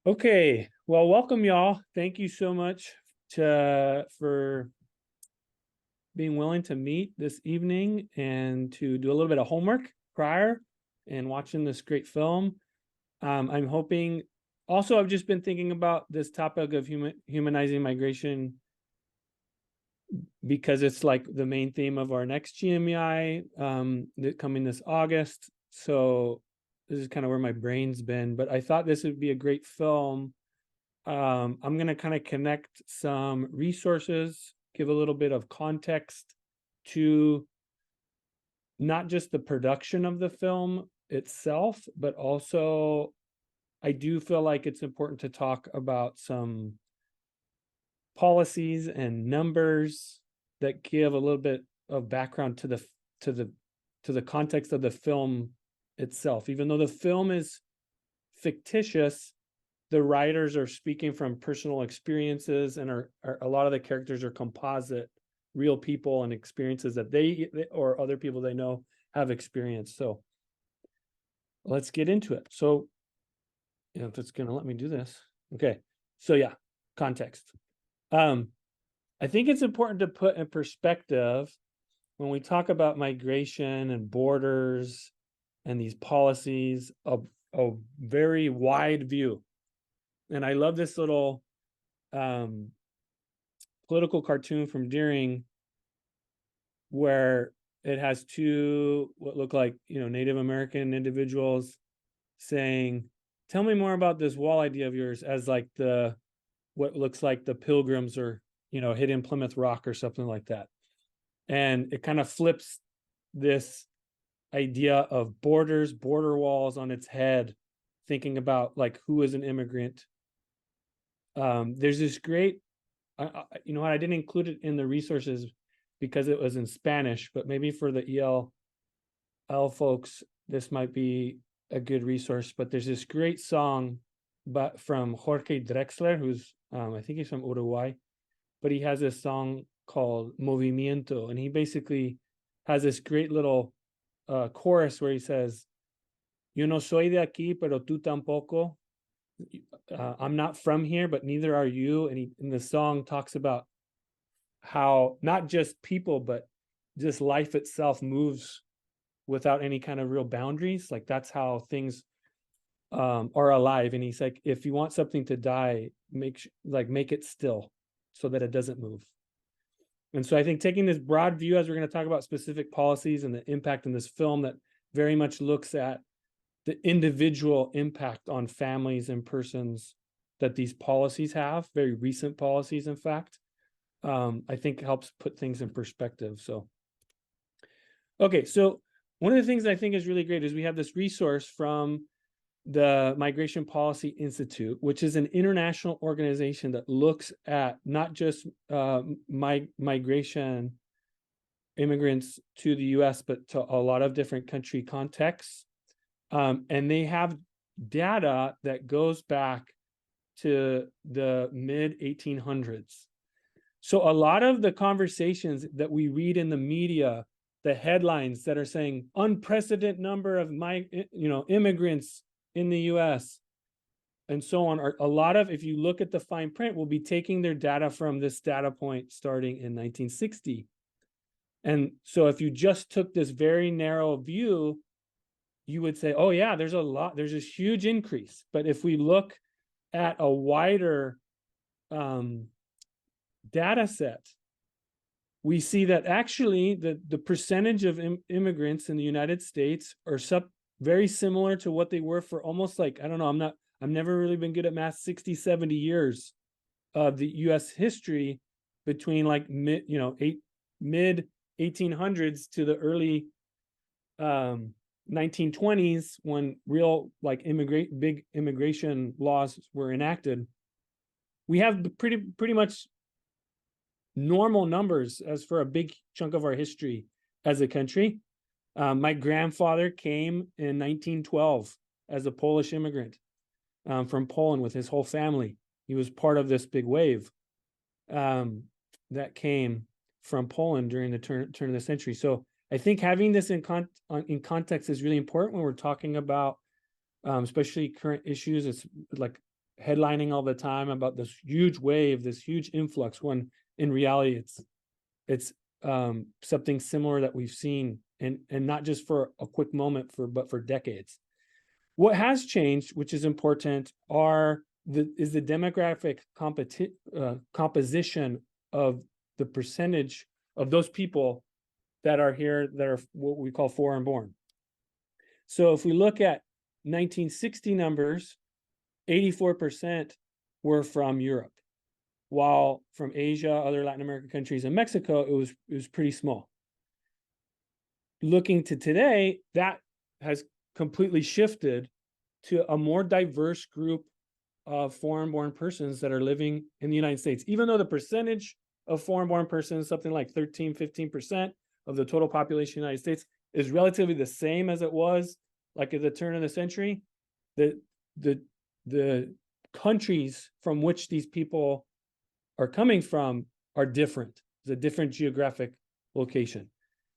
Okay, well, welcome y'all. Thank you so much for being willing to meet this evening and to do a little bit of homework prior and watching this great film. I'm hoping also I've just been thinking about this topic of humanizing migration because it's like the main theme of our next GMEI coming this August. So this is kind of where my brain's been, but I thought this would be a great film. I'm going to kind of connect some resources, give a little bit of context to not just the production of the film itself, but also I do feel like it's important to talk about some policies and numbers that give a little bit of background to the context of the film itself. Even though the film is fictitious, the writers are speaking from personal experiences, and are a lot of the characters are composite, real people and experiences that they or other people they know have experienced. So let's get into it. So, if it's going to let me do this. Okay. So yeah, context. I think it's important to put in perspective when we talk about migration and borders and these policies, a very wide view. And I love this little political cartoon from Deering where it has two what look like Native American individuals saying, tell me more about this wall idea of yours, as like the what looks like the Pilgrims or hidden Plymouth Rock or something like that. And it kind of flips this idea of border walls on its head, thinking about like who is an immigrant. There's this great, you know what, I didn't include it in the resources because it was in Spanish, but maybe for the ELL folks, this might be a good resource. But there's this great song from Jorge Drexler, who's, I think he's from Uruguay, but he has this song called Movimiento, and he basically has this great little chorus where he says, Yo no soy de aquí, pero tú tampoco. I'm not from here, but neither are you. And the song talks about how not just people, but just life itself moves without any kind of real boundaries. Like that's how things are alive. And he's like, if you want something to die, make it still so that it doesn't move. And so I think taking this broad view, as we're going to talk about specific policies and the impact in this film that very much looks at the individual impact on families and persons that these policies have, very recent policies, in fact, I think helps put things in perspective. So, okay, so one of the things I think is really great is we have this resource from the Migration Policy Institute, which is an international organization that looks at not just migration immigrants to the US, but to a lot of different country contexts. And they have data that goes back to the mid 1800s. So a lot of the conversations that we read in the media, the headlines that are saying unprecedented number of immigrants in the US and so on, are a lot of, if you look at the fine print, will be taking their data from this data point starting in 1960. And so if you just took this very narrow view, you would say, oh yeah, there's this huge increase. But if we look at a wider data set, we see that actually the percentage of immigrants in the United States are very similar to what they were for almost like, I don't know, I've never really been good at math, 60, 70 years of the US history between like mid 1800s to the early 1920s, when real like big immigration laws were enacted. We have pretty much normal numbers as for a big chunk of our history as a country. My grandfather came in 1912 as a Polish immigrant from Poland with his whole family. He was part of this big wave that came from Poland during the turn of the century. So I think having this in context is really important when we're talking about especially current issues. It's like headlining all the time about this huge wave, this huge influx, when in reality it's something similar that we've seen, and not just for a quick moment, but for decades. What has changed, which is important, is the demographic composition of the percentage of those people that are here that are what we call foreign born. So if we look at 1960 numbers, 84% were from Europe, while from Asia, other Latin American countries, and Mexico, it was pretty small. Looking to today, that has completely shifted to a more diverse group of foreign-born persons that are living in the United States. Even though the percentage of foreign-born persons, something like 13-15% of the total population of the United States, is relatively the same as it was like at the turn of the century, the countries from which these people are coming from are different. It's a different geographic location.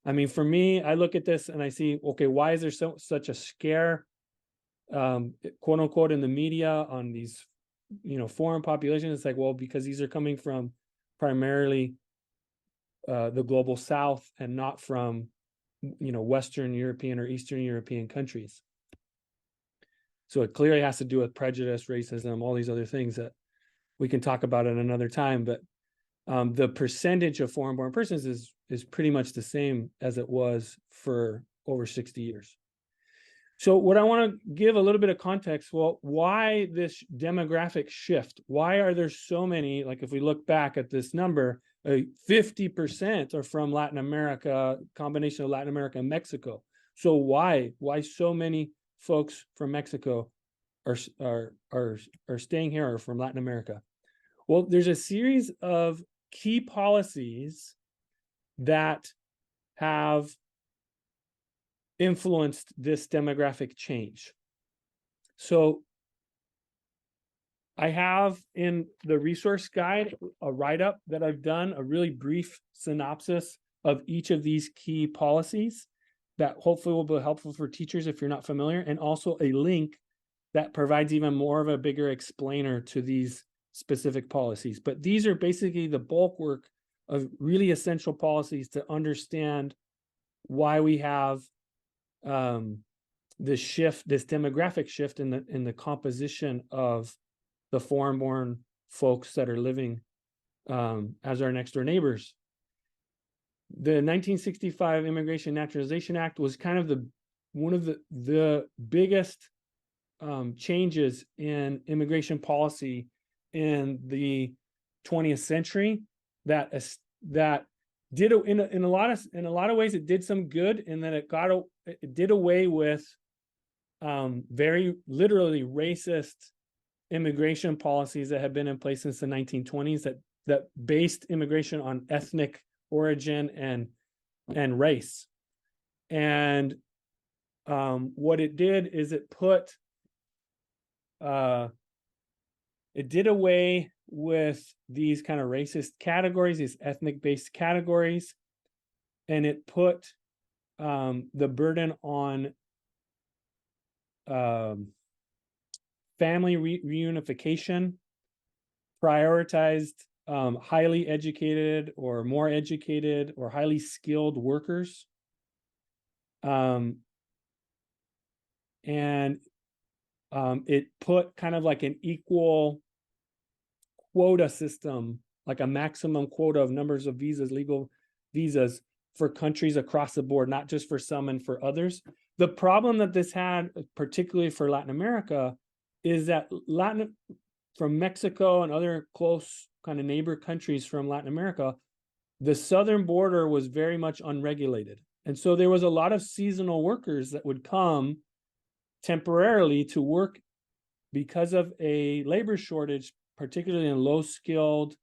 I mean, for me, I look at this and I see, okay, why is there such a scare, quote unquote, in the media on these, foreign populations? It's like, well, because these are coming from primarily the global South and not from, Western European or Eastern European countries. So it clearly has to do with prejudice, racism, all these other things that we can talk about at another time. But the percentage of foreign-born persons is pretty much the same as it was for over 60 years. So what I want to give a little bit of context, well, why this demographic shift? Why are there so many, like if we look back at this number, 50% are from Latin America, combination of Latin America and Mexico. So why so many folks from Mexico are staying here, or from Latin America? Well, there's a series of key policies that have influenced this demographic change. So I have in the resource guide a write-up that I've done, a really brief synopsis of each of these key policies that hopefully will be helpful for teachers if you're not familiar, and also a link that provides even more of a bigger explainer to these specific policies. But these are basically the bulk work of really essential policies to understand why we have this shift, this demographic shift in the composition of the foreign-born folks that are living as our next door neighbors. The 1965 Immigration Naturalization Act was kind of one of the biggest changes in immigration policy in the 20th century that did in a lot of ways it did some good, and then it did away with very literally racist immigration policies that had been in place since the 1920s that based immigration on ethnic origin and race. And what it did is it did away with these kind of racist categories, these ethnic-based categories, and it put the burden on family reunification, prioritized highly educated or more educated or highly skilled workers, and it put kind of like an equal quota system, like a maximum quota of numbers of visas, legal visas for countries across the board, not just for some and for others. The problem that this had, particularly for Latin America, is that from Mexico and other close kind of neighbor countries from Latin America, the southern border was very much unregulated. And so there was a lot of seasonal workers that would come temporarily to work because of a labor shortage, particularly in low-skilled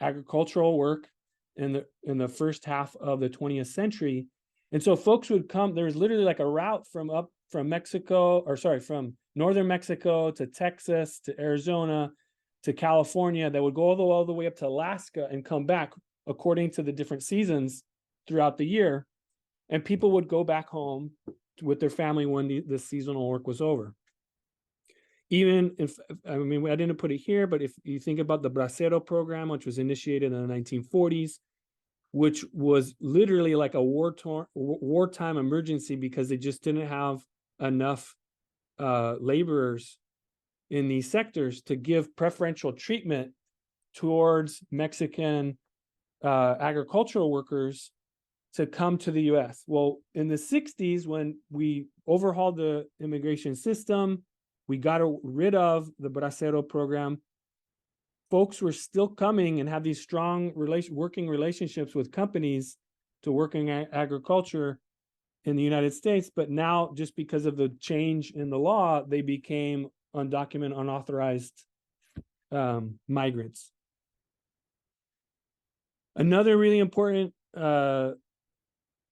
agricultural work in the first half of the 20th century. And so folks would come, there was literally like a route from northern Mexico to Texas to Arizona to California that would go all the way up to Alaska and come back according to the different seasons throughout the year. And people would go back home with their family when the seasonal work was over. Even if, I mean, I didn't put it here, but if you think about the Bracero program, which was initiated in the 1940s, which was literally like a wartime emergency because they just didn't have enough laborers in these sectors to give preferential treatment towards Mexican agricultural workers to come to the US. Well, in the 60s, when we overhauled the immigration system, we got rid of the Bracero program. Folks were still coming and have these strong working relationships with companies to work in agriculture in the United States. But now, just because of the change in the law, they became undocumented, unauthorized migrants. Another really important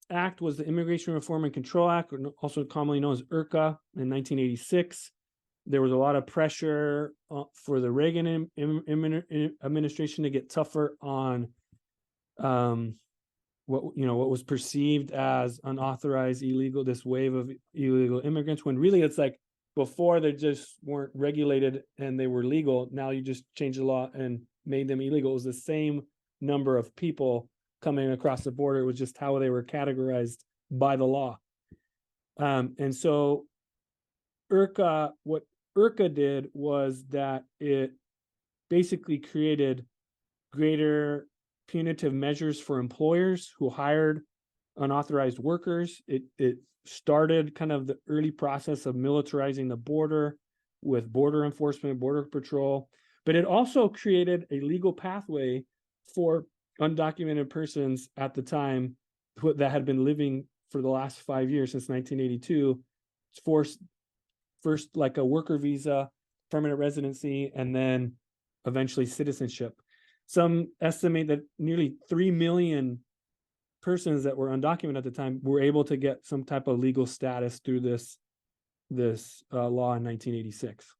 act was the Immigration Reform and Control Act, also commonly known as IRCA, in 1986. There was a lot of pressure for the Reagan administration to get tougher on what was perceived as unauthorized illegal, this wave of illegal immigrants, when really it's like before they just weren't regulated and they were legal. Now you just changed the law and made them illegal. It was the same number of people coming across the border. It was just how they were categorized by the law. And so what IRCA did was that it basically created greater punitive measures for employers who hired unauthorized workers. It started kind of the early process of militarizing the border with border enforcement, border patrol, but it also created a legal pathway for undocumented persons at the time that had been living for the last 5 years, since 1982, first like a worker visa, permanent residency, and then eventually citizenship. Some estimate that nearly 3 million persons that were undocumented at the time were able to get some type of legal status through this law in 1986.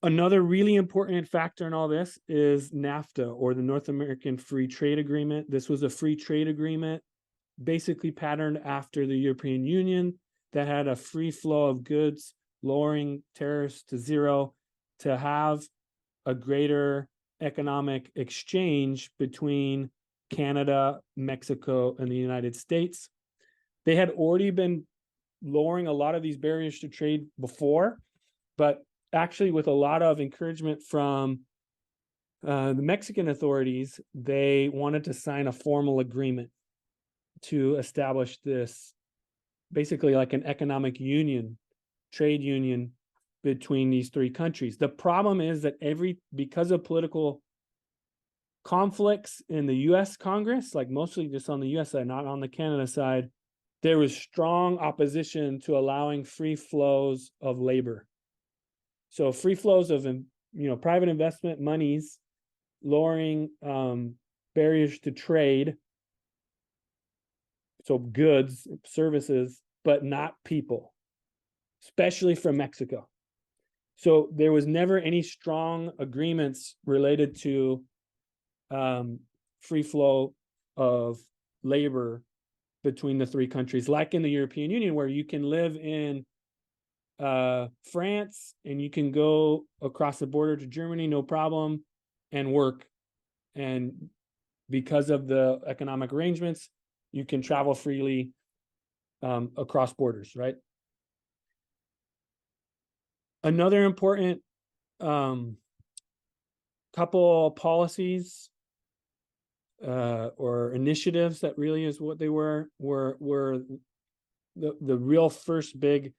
Another really important factor in all this is NAFTA, or the North American Free Trade Agreement. This was a free trade agreement basically patterned after the European Union that had a free flow of goods, lowering tariffs to zero, to have a greater economic exchange between Canada, Mexico, and the United States. They had already been lowering a lot of these barriers to trade before, but actually with a lot of encouragement from the Mexican authorities, they wanted to sign a formal agreement to establish this, basically like an economic union, trade union between these three countries. The problem is that because of political conflicts in the US Congress, like mostly just on the US side, not on the Canada side, there was strong opposition to allowing free flows of labor. So free flows of private investment monies, lowering barriers to trade, so goods, services, but not people, especially from Mexico. So there was never any strong agreements related to free flow of labor between the three countries, like in the European Union, where you can live in France and you can go across the border to Germany, no problem, and work. And because of the economic arrangements, you can travel freely across borders, right? Another important couple policies or initiatives that really is what they were the real first big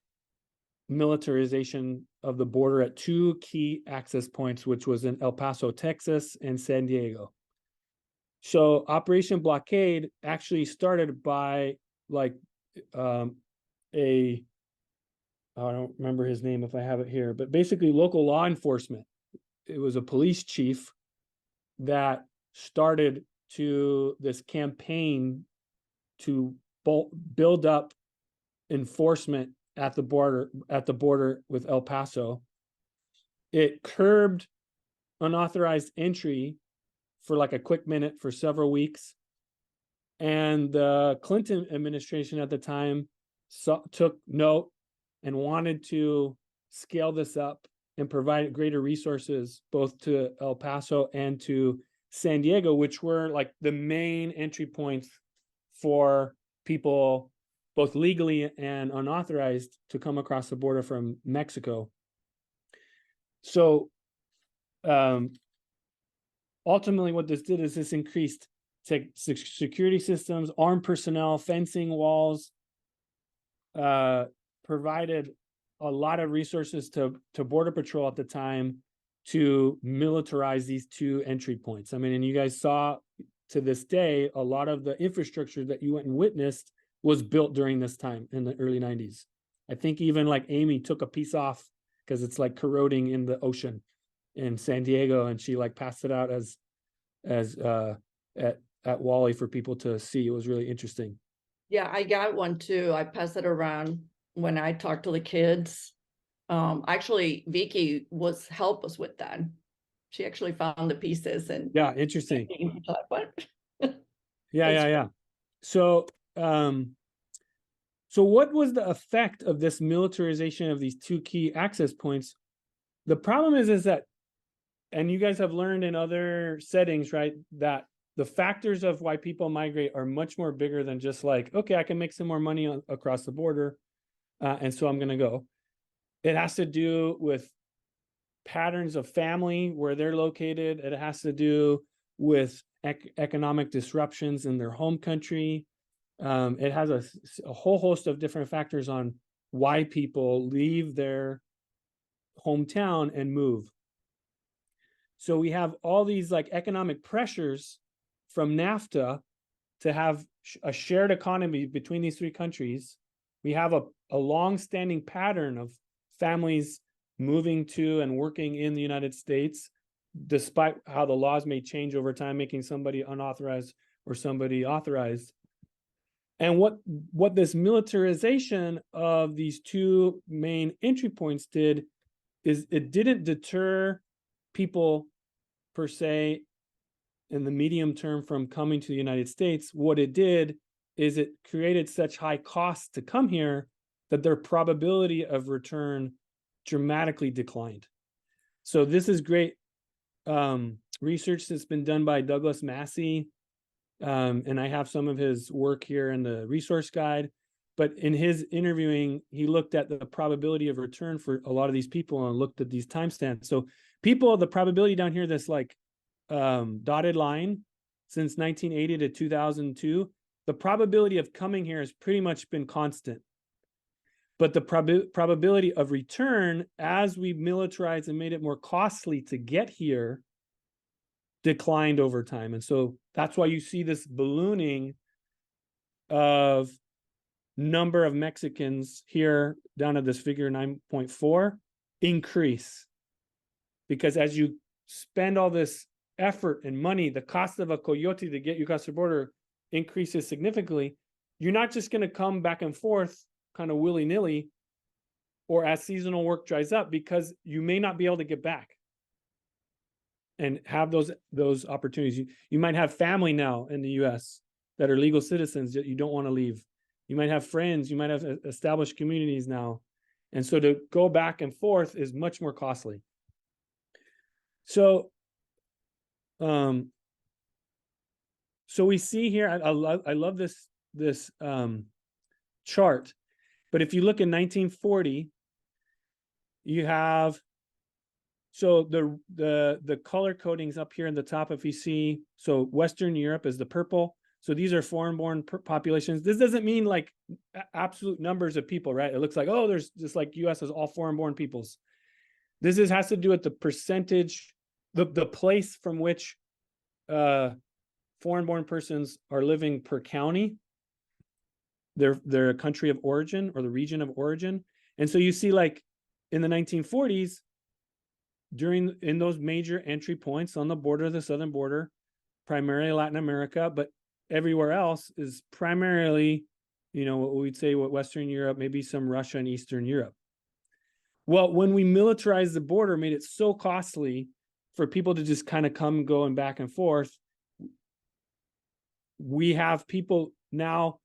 militarization of the border at two key access points, which was in El Paso, Texas, and San Diego. So Operation Blockade actually started by I don't remember his name if I have it here, but basically local law enforcement. It was a police chief that started this campaign to build up enforcement at the border with El Paso. It curbed unauthorized entry for like a quick minute for several weeks. And the Clinton administration at the time took note and wanted to scale this up and provide greater resources both to El Paso and to San Diego, which were like the main entry points for people, both legally and unauthorized, to come across the border from Mexico. So ultimately what this did is this increased security systems, armed personnel, fencing walls, provided a lot of resources to Border Patrol at the time to militarize these two entry points. I mean, and you guys saw to this day, a lot of the infrastructure that you went and witnessed was built during this time in the early 90s. I think even like Amy took a piece off because it's like corroding in the ocean in San Diego, and she like passed it out as at Wally for people to see. It was really interesting. Yeah, I got one too. I pass it around when I talk to the kids. Actually, Vicky help us with that. She actually found the pieces and yeah, interesting. What? Yeah. So so what was the effect of this militarization of these two key access points? The problem is that, and you guys have learned in other settings, right, that the factors of why people migrate are much more bigger than just like, okay, I can make some more money across the border, and so I'm going to go. It has to do with patterns of family, where they're located. It has to do with economic disruptions in their home country. It has a whole host of different factors on why people leave their hometown and move. So we have all these like economic pressures from NAFTA to have a shared economy between these three countries. We have a long-standing pattern of families moving to and working in the United States, despite how the laws may change over time, making somebody unauthorized or somebody authorized. And what this militarization of these two main entry points did is it didn't deter people per se in the medium term from coming to the United States. What it did is it created such high costs to come here that their probability of return dramatically declined. So this is great research that's been done by Douglas Massey, and I have some of his work here in the resource guide. But in his interviewing, he looked at the probability of return for a lot of these people and looked at these timestamps. So people, the probability down here, that's like dotted line, since 1980 to 2002, the probability of coming here has pretty much been constant. But the probability of return, as we militarized and made it more costly to get here, declined over time. And so that's why you see this ballooning of number of Mexicans here down at this figure 9.4 increase. Because as you spend all this effort and money, the cost of a coyote to get you across the border increases significantly. You're not just going to come back and forth kind of willy-nilly or as seasonal work dries up, because you may not be able to get back and have those opportunities. You might have family now in the US that are legal citizens that you don't want to leave. You might have friends, you might have established communities now. And so to go back and forth is much more costly. So so we see here, I love this chart, but if you look in 1940, you have, so the color codings up here in the top, if you see, so Western Europe is the purple. So these are foreign-born populations. This doesn't mean like absolute numbers of people, right? It looks like, oh, there's just like US is all foreign-born peoples. This has to do with the percentage, the place from which foreign-born persons are living per county, their country of origin or the region of origin. And so you see, like in the 1940s, in those major entry points on the border of the southern border, primarily Latin America, but everywhere else is primarily, what we'd say what Western Europe, maybe some Russia and Eastern Europe. Well, when we militarized the border, made it so costly for people to just kind of come going back and forth, we have people now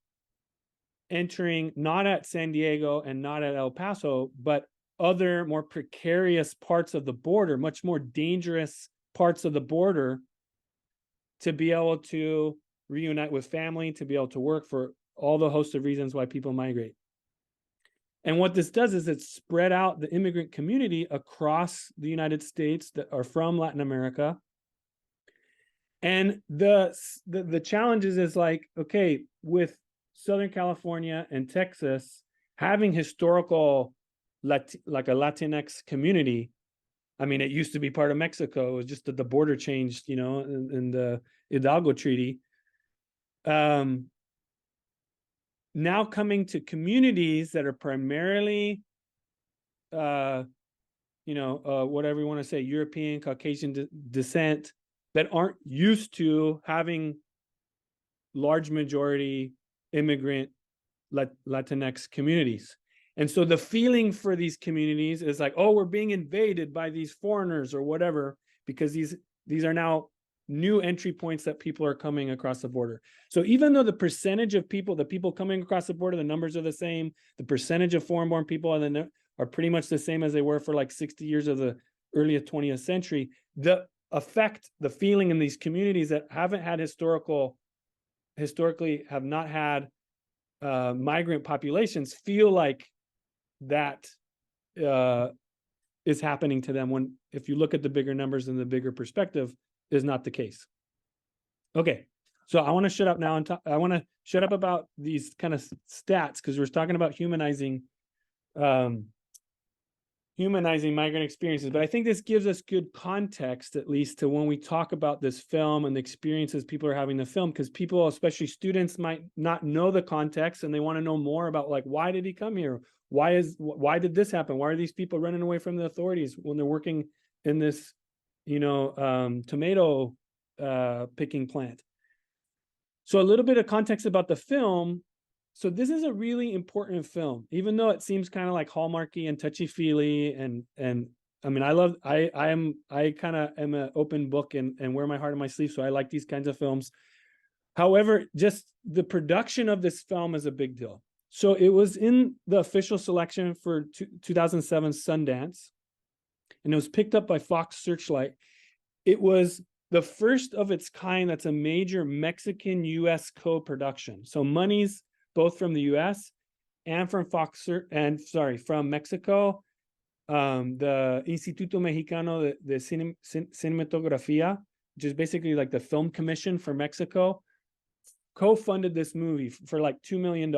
entering not at San Diego and not at El Paso, but other more precarious parts of the border, much more dangerous parts of the border, to be able to reunite with family, to be able to work, for all the host of reasons why people migrate. And what this does is it spread out the immigrant community across the United States that are from Latin America. And the challenges is like, okay, with Southern California and Texas having historical like a Latinx community. I mean, it used to be part of Mexico. It was just that the border changed, in the Hidalgo Treaty. Now coming to communities that are primarily, whatever you want to say, European, Caucasian descent, that aren't used to having large majority immigrant Latinx communities. And so the feeling for these communities is like, oh, we're being invaded by these foreigners or whatever, because these are now new entry points that people are coming across the border. So even though the percentage of people, the people coming across the border, the numbers are the same, the percentage of foreign-born people are pretty much the same as they were for like 60 years of the early 20th century, the effect, the feeling in these communities that haven't had historically have not had migrant populations feel like that is happening to them, when, if you look at the bigger numbers and the bigger perspective, is not the case. Okay, so I want to shut up now and I want to shut up about these kind of stats, because we're talking about humanizing migrant experiences. But I think this gives us good context, at least, to when we talk about this film and the experiences people are having to film, because people, especially students, might not know the context and they want to know more about, like, why did he come here? Why did this happen? Why are these people running away from the authorities when they're working in this, tomato picking plant? So a little bit of context about the film. So this is a really important film, even though it seems kind of like Hallmarky and touchy-feely, and I mean, I kind of am an open book and wear my heart on my sleeve, so I like these kinds of films. However, just the production of this film is a big deal. So it was in the official selection for 2007 Sundance, and it was picked up by Fox Searchlight. It was the first of its kind that's a major Mexican-US co-production. So money's both from the US and from from Mexico. The Instituto Mexicano de Cinematografía, which is basically like the film commission for Mexico, co-funded this movie for like $2 million,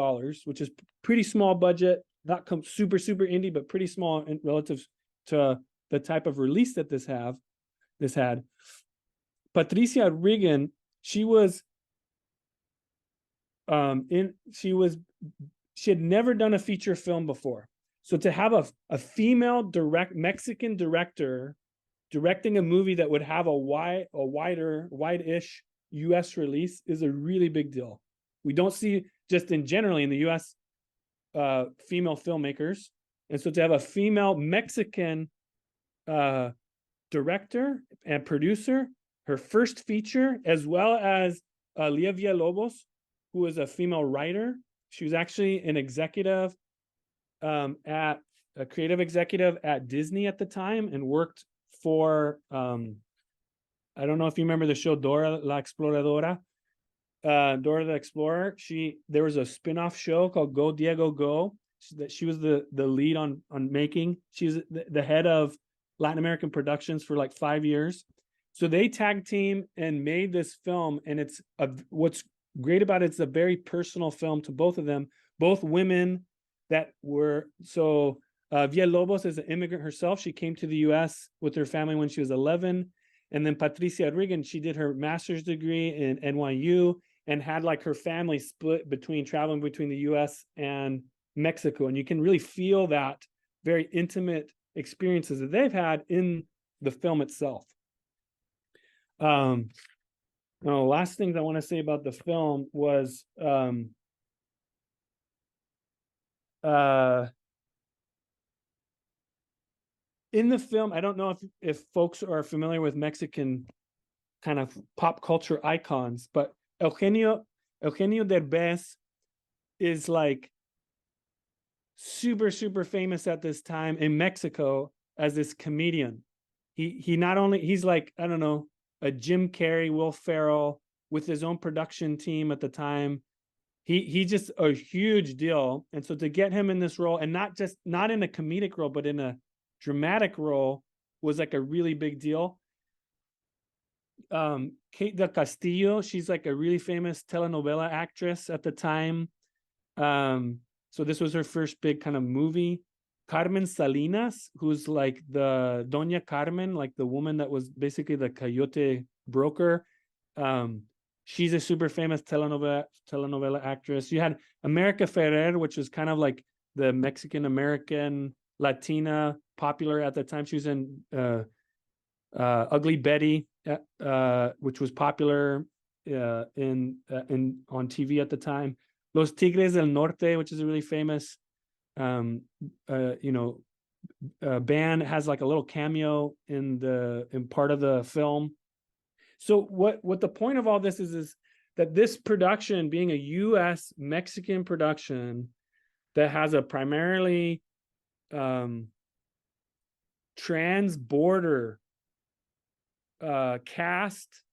which is pretty small budget, not super indie, but pretty small in relative to the type of release that this had. Patricia Regan, she had never done a feature film before. So to have a female Mexican director directing a movie that would have a wide-ish US release is a really big deal. We don't see, just in generally in the US, female filmmakers. And so to have a female Mexican director and producer, her first feature, as well as Lía Villalobos, who is a female writer. She was actually an executive a creative executive at Disney at the time, and worked for, I don't know if you remember the show Dora la Exploradora, Dora the Explorer. There was a spin-off show called Go Diego Go that she was the lead on making. She's the head of Latin American productions for like 5 years. So they tag team and made this film, and what's great about it's a very personal film to both of them, both women that were Villalobos is an immigrant herself. She came to the US with her family when she was 11. And then Patricia Regan, she did her master's degree in NYU and had like her family split traveling between the US and Mexico. And you can really feel that very intimate experiences that they've had in the film itself. Last things I want to say about the film was in the film, I don't know if folks are familiar with Mexican kind of pop culture icons, but Eugenio Derbez is like super famous at this time in Mexico as this comedian. He not only, he's like, I don't know, a Jim Carrey, Will Ferrell with his own production team at the time. He's just a huge deal. And so to get him in this role, and not in a comedic role, but in a dramatic role, was like a really big deal. Kate del Castillo, she's like a really famous telenovela actress at the time. So this was her first big kind of movie. Carmen Salinas, who's like the Doña Carmen, like the woman that was basically the coyote broker. She's a super famous telenovela actress. You had America Ferrer, which was kind of like the Mexican American Latina, popular at the time. She was in Ugly Betty, which was popular in on TV at the time. Los Tigres del Norte, which is a really famous band, has like a little cameo in part of the film. So what the point of all this is that this production, being a U.S. Mexican production that has a primarily trans-border cast,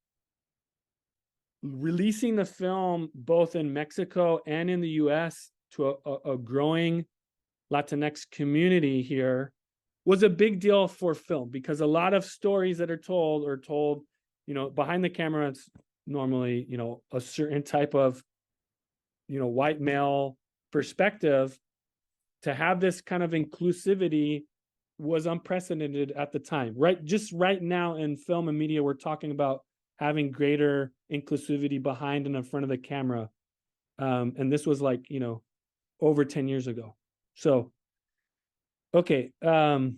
releasing the film both in Mexico and in the US to a growing Latinx community here was a big deal for film, because a lot of stories that are told, behind the camera. It's normally, a certain type of, white male perspective. To have this kind of inclusivity was unprecedented at the time, right? Just right now in film and media, we're talking about having greater inclusivity behind and in front of the camera. And this was like, over 10 years ago. So, okay. I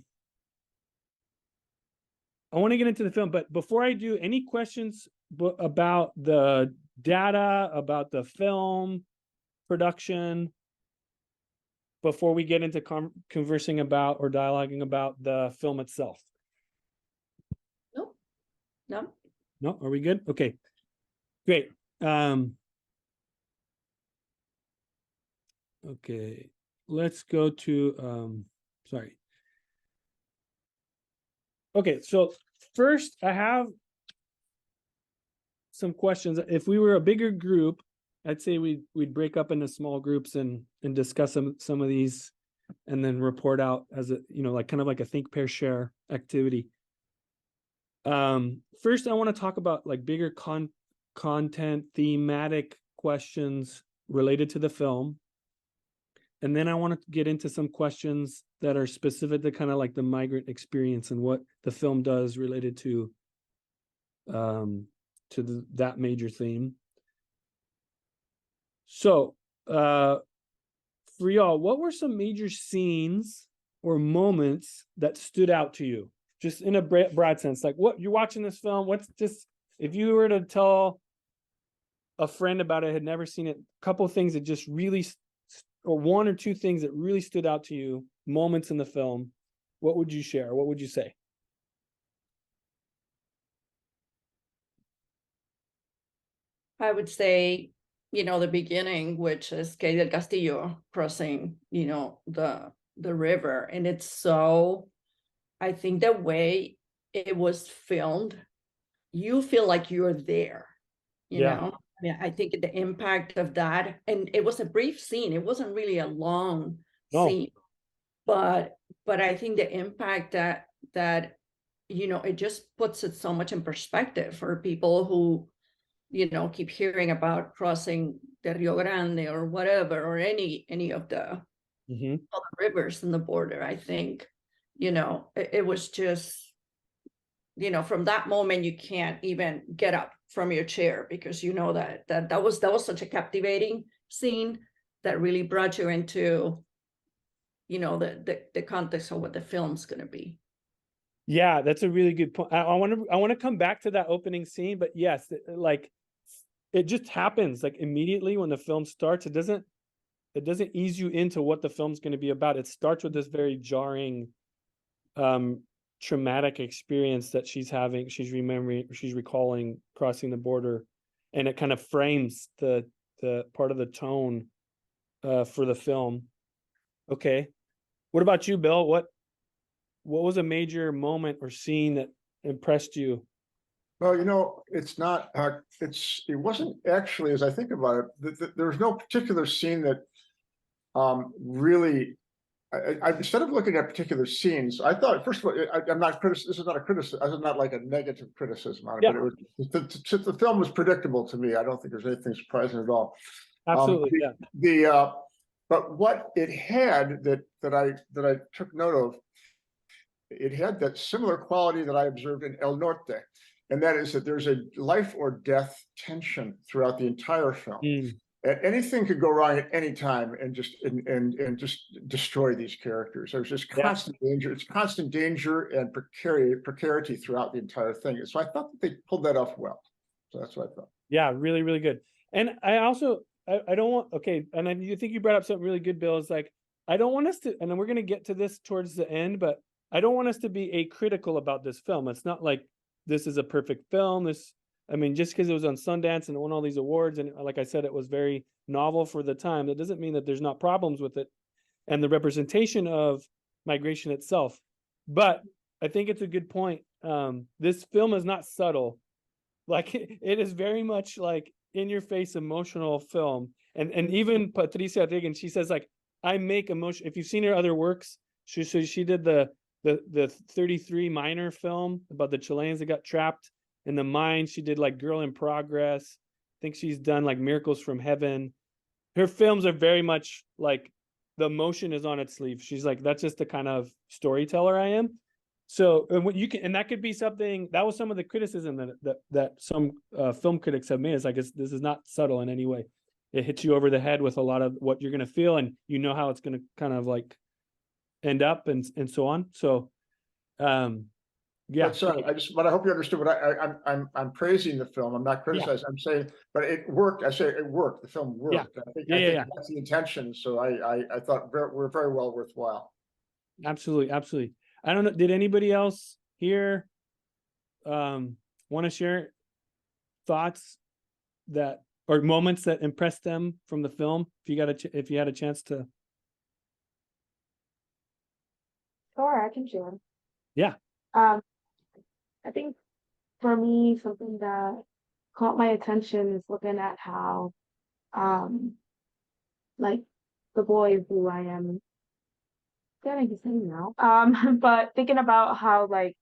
want to get into the film, but before I do, any questions about the data, about the film production, before we get into conversing about or dialoguing about the film itself? Nope. No. No, are we good? Okay, great. Okay, let's go to sorry. Okay, so first I have some questions. If we were a bigger group, I'd say we'd break up into small groups and discuss some of these, and then report out as a, like kind of like a think, pair, share activity. First I want to talk about like bigger content, thematic questions related to the film. And then I want to get into some questions that are specific to kind of like the migrant experience and what the film does related to that major theme. So, for y'all, what were some major scenes or moments that stood out to you? Just in a broad sense, like what you're watching this film, what's just, if you were to tell a friend about it, had never seen it, a couple of things that just really, or one or two things that really stood out to you, moments in the film, what would you share? What would you say? I would say, the beginning, which is Kate del Castillo crossing, the river. And it's so, I think the way it was filmed, you feel like you're there, Yeah. I mean, I think the impact of that, and it was a brief scene. It wasn't really a long No. scene, but I think the impact that it just puts it so much in perspective for people who keep hearing about crossing the Rio Grande or whatever, or any of the Mm-hmm. other rivers in the border. I think it was just, from that moment you can't even get up from your chair, because that was such a captivating scene that really brought you into the context of what the film's going to be. Yeah, that's a really good point. I want to come back to that opening scene, but yes, like it just happens like immediately when the film starts. It doesn't ease you into what the film's going to be about. It starts with this very jarring, traumatic experience that she's having. She's recalling crossing the border, and it kind of frames the part of the tone for the film. Okay. What about you, Bill? What was a major moment or scene that impressed you? Well, it's not, it wasn't actually, as I think about it, there was no particular scene that really, instead of looking at particular scenes, I thought, first of all, I'm not this is not a criticism, this is not like a negative criticism on it, Yeah, but it was, the film was predictable to me. I don't think there's anything surprising at all. Um, absolutely. Yeah. but what it had that I took note of, it had that similar quality that I observed in El Norte, and that is that there's a life or death tension throughout the entire film. Mm, And anything could go wrong at any time and just destroy these characters. There's just yeah. constant danger. It's constant danger and precarity throughout the entire thing. So I thought that they pulled that off well. So that's what I thought. Yeah, really, really good. And I also I don't want okay, and you think you brought up something really good, Bill. Is like I don't want us to, and then we're gonna get to this towards the end, but I don't want us to be acritical about this film. It's not like this is a perfect film. I mean, just because it was on Sundance and it won all these awards, and like I said, it was very novel for the time. That doesn't mean that there's not problems with it and the representation of migration itself. But I think it's a good point. This film is not subtle. Like it is very much like in your face emotional film. And even Patricia Regan, she says like I make emotion. If you've seen her other works, she did the 33 minor film about the Chileans that got trapped in the mine. She did like Girl in Progress. I think she's done like Miracles from Heaven. Her films are very much like the emotion is on its sleeve. She's like, that's just the kind of storyteller I am. So, and what you can, and that could be something that was some of the criticism that some film critics have made. Is like, this is not subtle in any way. It hits you over the head with a lot of what you're going to feel, and you know how it's going to kind of like end up, and so on. So, yeah, But sorry, but I hope you understood what I'm praising the film. I'm not yeah, criticizing. I'm saying, but it worked. I say it worked. The film yeah, worked. I think yeah, I yeah, think yeah. that's the intention. So I thought we're very well worthwhile. Absolutely, absolutely. I don't know. Did anybody else here want to share thoughts that or moments that impressed them from the film? If you got if you had a chance to, Sure, I can share. yeah. Um, I think for me, something that caught my attention is looking at how, um, like the boy who I am getting his name now. But thinking about how like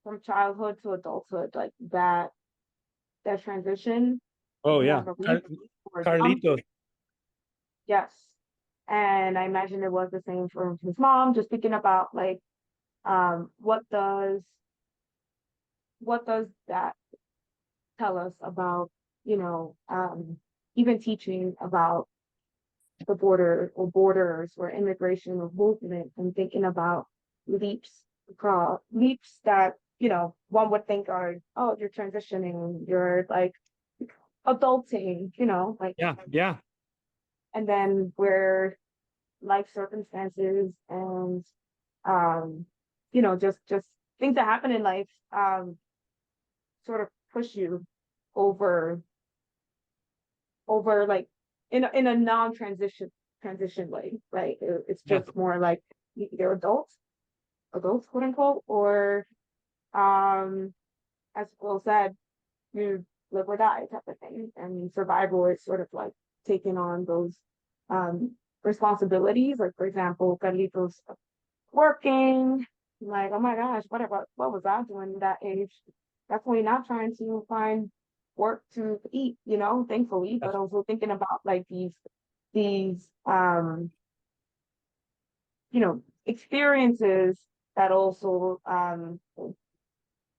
from childhood to adulthood, like that transition is Oh more yeah, of a leap for some. Carlitos. Yes. And I imagine it was the same for his mom, just thinking about like what does that tell us about, you know, even teaching about the border or borders or immigration or movement and thinking about leaps across leaps that, one would think are, oh, you're transitioning, you're like adulting, like, Yeah, yeah, and then where life circumstances and, um, just things that happen in life, sort of push you over like in a non-transition way, right? It's yeah. just more like they're adults, quote unquote, or as Will said, you live or die type of thing. And survival is sort of like taking on those um responsibilities. Like for example, Carlitos working, like, oh my gosh, what was I doing at that age? Definitely not trying to find work to eat, thankfully, but also thinking about like these experiences that also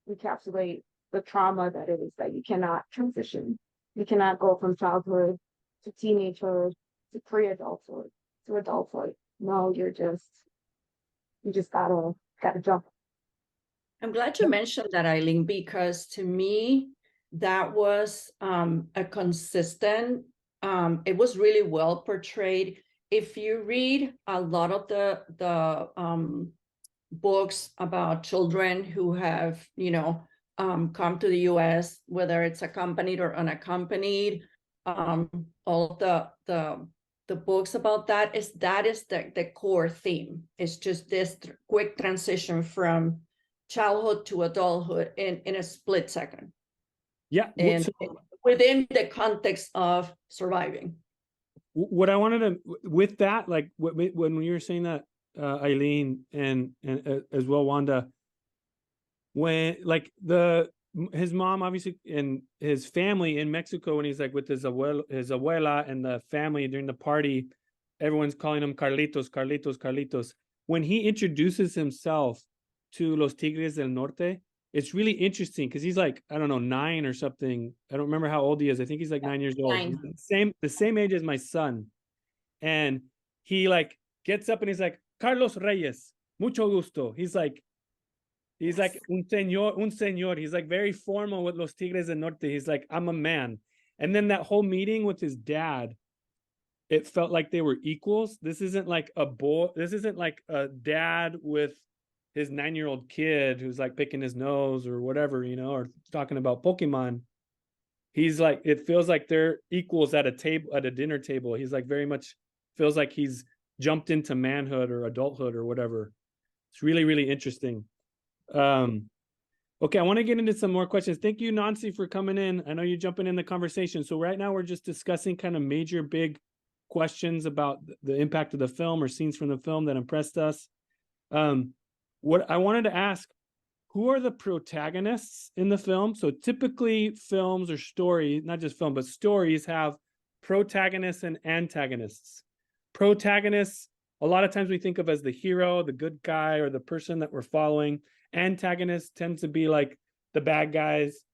encapsulate the trauma that is that you cannot transition. You cannot go from childhood to teenagehood to pre-adulthood to adulthood. No, you just gotta jump. I'm glad you mentioned that, Eileen, because to me, that was a consistent, it was really well portrayed. If you read a lot of the books about children who have, come to the US, whether it's accompanied or unaccompanied, all the the books about that is the core theme. It's just this quick transition from childhood to adulthood in a split second. Yeah. And within the context of surviving. What I wanted to, with that, like when you were saying that, Eileen, and as well, Wanda, when like his mom obviously and his family in Mexico, when he's like with his abuela and the family during the party, everyone's calling him Carlitos, Carlitos, Carlitos. When he introduces himself to Los Tigres del Norte, it's really interesting because he's like, I don't know, 9 or something. I don't remember how old he is. I think he's like 9 years old. 9. He's the same age as my son. And he like gets up and he's like, Carlos Reyes, mucho gusto. He's like un señor. He's like very formal with Los Tigres del Norte. He's like, I'm a man. And then that whole meeting with his dad, it felt like they were equals. This isn't like a boy. This isn't like a dad with his 9-year-old kid who's like picking his nose or whatever, you know, or talking about Pokemon. He's like, it feels like they're equals at a table, at a dinner table. He's like very much feels like he's jumped into manhood or adulthood or whatever. It's really, really interesting. Okay, I want to get into some more questions. Thank you, Nancy, for coming in. I know you're jumping in the conversation. So right now we're just discussing kind of major big questions about the impact of the film or scenes from the film that impressed us. What I wanted to ask, who are the protagonists in the film? So typically films or stories, not just film, but stories have protagonists and antagonists. Protagonists, a lot of times we think of as the hero, the good guy, or the person that we're following. Antagonists tend to be like the bad guys.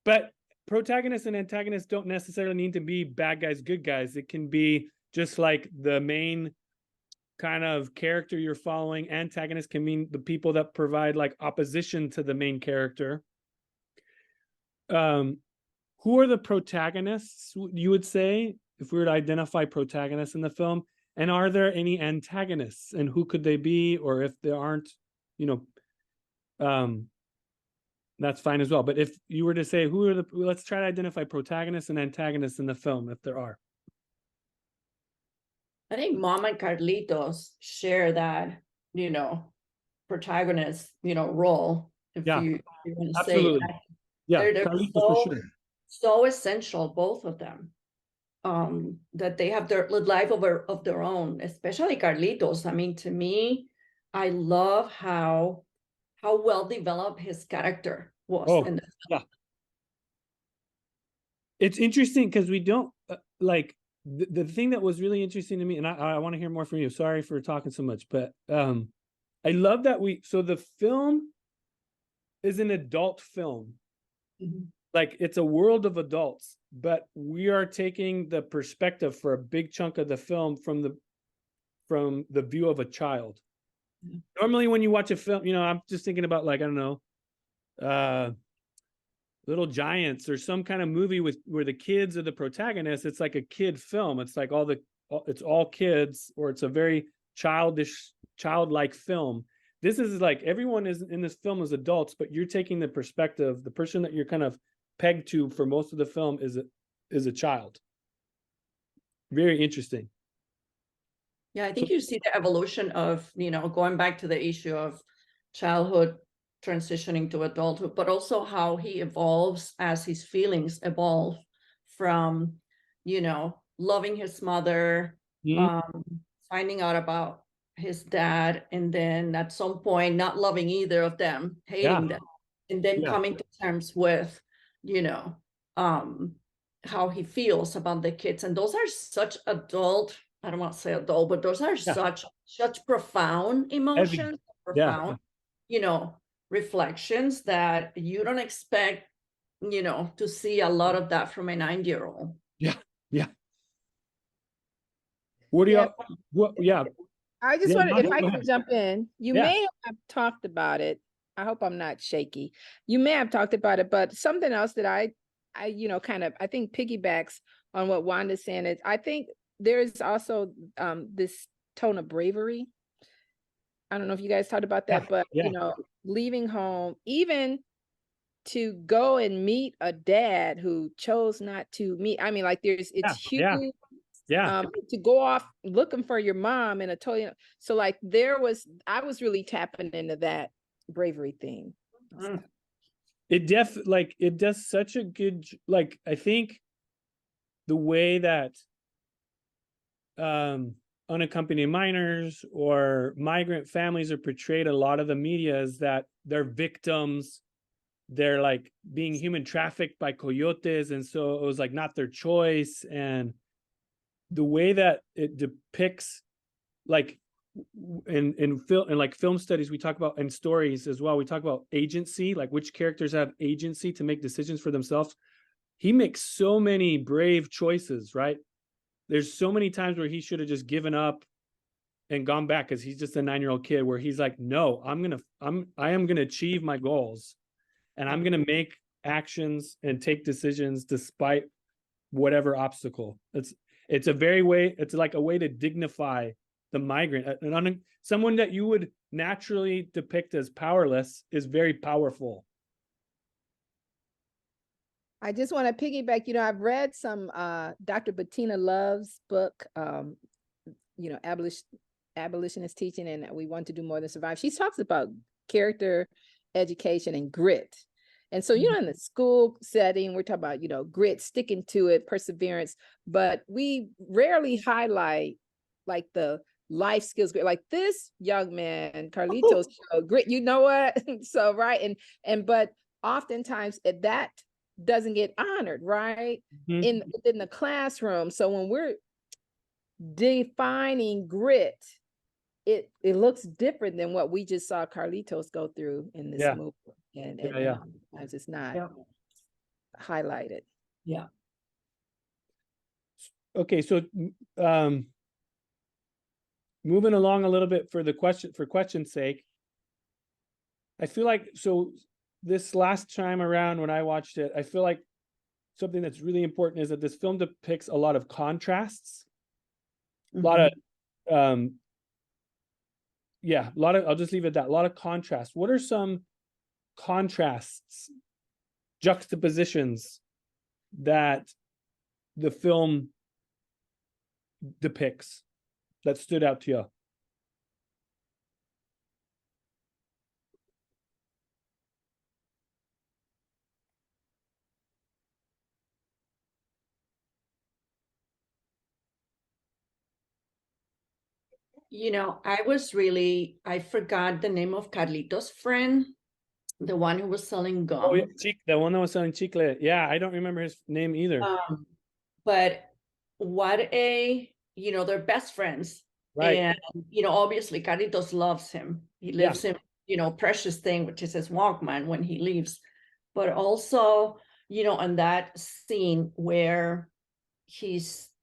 But protagonists and antagonists don't necessarily need to be bad guys, good guys. It can be just like the main kind of character you're following. Antagonist can mean the people that provide like opposition to the main character. Who are the protagonists, you would say, if we were to identify protagonists in the film? And are there any antagonists, and who could they be? Or if there aren't, you know, that's fine as well. But if you were to say who are let's try to identify protagonists and antagonists in the film, if there are. I think Mom and Carlitos share that, you know, protagonist, you know, role. If you want to absolutely. say that. Yeah, they're Carlitos so, for sure. So essential, both of them. That they have their life of their own, especially Carlitos. I mean, to me, I love how well developed his character was in the film. Yeah. It's interesting because we don't like the thing that was really interesting to me, and I want to hear more from you. Sorry for talking so much, but I love that so the film is an adult film. Mm-hmm. Like it's a world of adults, but we are taking the perspective for a big chunk of the film from the view of a child. Mm-hmm. Normally when you watch a film, you know, I'm just thinking about like, I don't know, Little Giants or some kind of movie where the kids are the protagonists. It's like a kid film. It's like it's all kids, or it's a very childlike film. This is like everyone is in this film as adults, but you're taking the perspective, the person that you're kind of pegged to for most of the film is a child. Very interesting. Yeah, I think you see the evolution of, you know, going back to the issue of childhood transitioning to adulthood, but also how he evolves as his feelings evolve from, you know, loving his mother, finding out about his dad, and then at some point not loving either of them, hating them, and then coming to terms with, you know, how he feels about the kids. And those are such adult, I don't want to say adult, but those are such profound emotions, profound, you know, reflections that you don't expect, you know, to see a lot of that from a 9-year-old. Yeah. What do you? I just wanted, if I could jump in, you may have talked about it. I hope I'm not shaky. You may have talked about it, but something else that I you know, kind of, I think piggybacks on what Wanda's saying is, I think there's also this tone of bravery. I don't know if you guys talked about that, but you know, leaving home, even to go and meet a dad who chose not to meet. I mean, like it's huge. Yeah. To go off looking for your mom in a totally, so like I was really tapping into that bravery thing. Mm. It it does such a good, like, I think the way that unaccompanied minors or migrant families are portrayed, a lot of the media is that they're victims, they're like being human trafficked by coyotes, and so it was like not their choice. And the way that it depicts, like, in film and like film studies, we talk about, in stories as well, we talk about agency, like which characters have agency to make decisions for themselves. He makes so many brave choices, right? There's so many times where he should have just given up and gone back because he's just a 9-year-old kid, where he's like, no, I am gonna achieve my goals, and I'm gonna make actions and take decisions despite whatever obstacle. It's it's like a way to dignify the migrant. Someone that you would naturally depict as powerless is very powerful. I just want to piggyback, I've read some Dr. Bettina Love's book, abolitionist teaching, and we want to do more than survive. She talks about character education and grit. And so, in the school setting, we're talking about, grit, sticking to it, perseverance, but we rarely highlight like the life skills, like this young man, Carlitos, showed grit, you know what? So, right. But oftentimes that doesn't get honored, right? Mm-hmm. Within the classroom. So when we're defining grit, it looks different than what we just saw Carlitos go through in this movie. And sometimes it's not highlighted. Yeah. Okay, so moving along a little bit for question's sake, I feel like, so this last time around when I watched it, I feel like something that's really important is that this film depicts a lot of contrasts, a lot of I'll just leave it at that, a lot of contrast. What are some contrasts, juxtapositions that the film depicts that stood out to you? I forgot the name of Carlitos' friend, the one who was selling gum. Oh, yeah, the one that was selling chicle. Yeah, I don't remember his name either. But what they're best friends. Right. And, obviously Carlitos loves him. He lives him, precious thing, which is his Walkman when he leaves. But also, in that scene where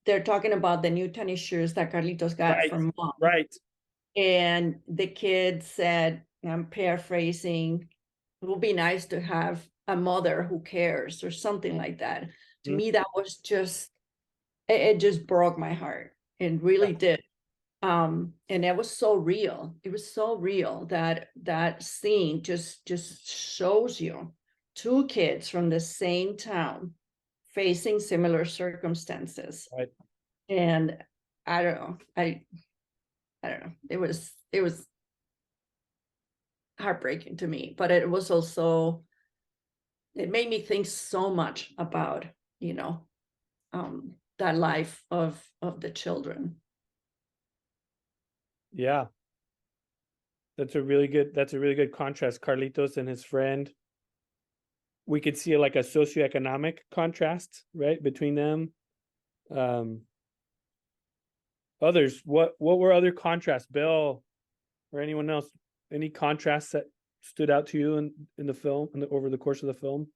they're talking about the new tennis shoes that Carlitos got from mom. Right. And the kid said, I'm paraphrasing, it would be nice to have a mother who cares, or something like that. To me, that was it just broke my heart. It really did. And it was so real. It was so real that scene just shows you two kids from the same town facing similar circumstances. Right. And I don't know. I don't know. It was heartbreaking to me, but it was also, it made me think so much about, that life of the children. Yeah. That's a really good contrast. Carlitos and his friend. We could see like a socioeconomic contrast, right, between them. Others, what were other contrasts, Bill, or anyone else? Any contrasts that stood out to you in the film, over the course of the film?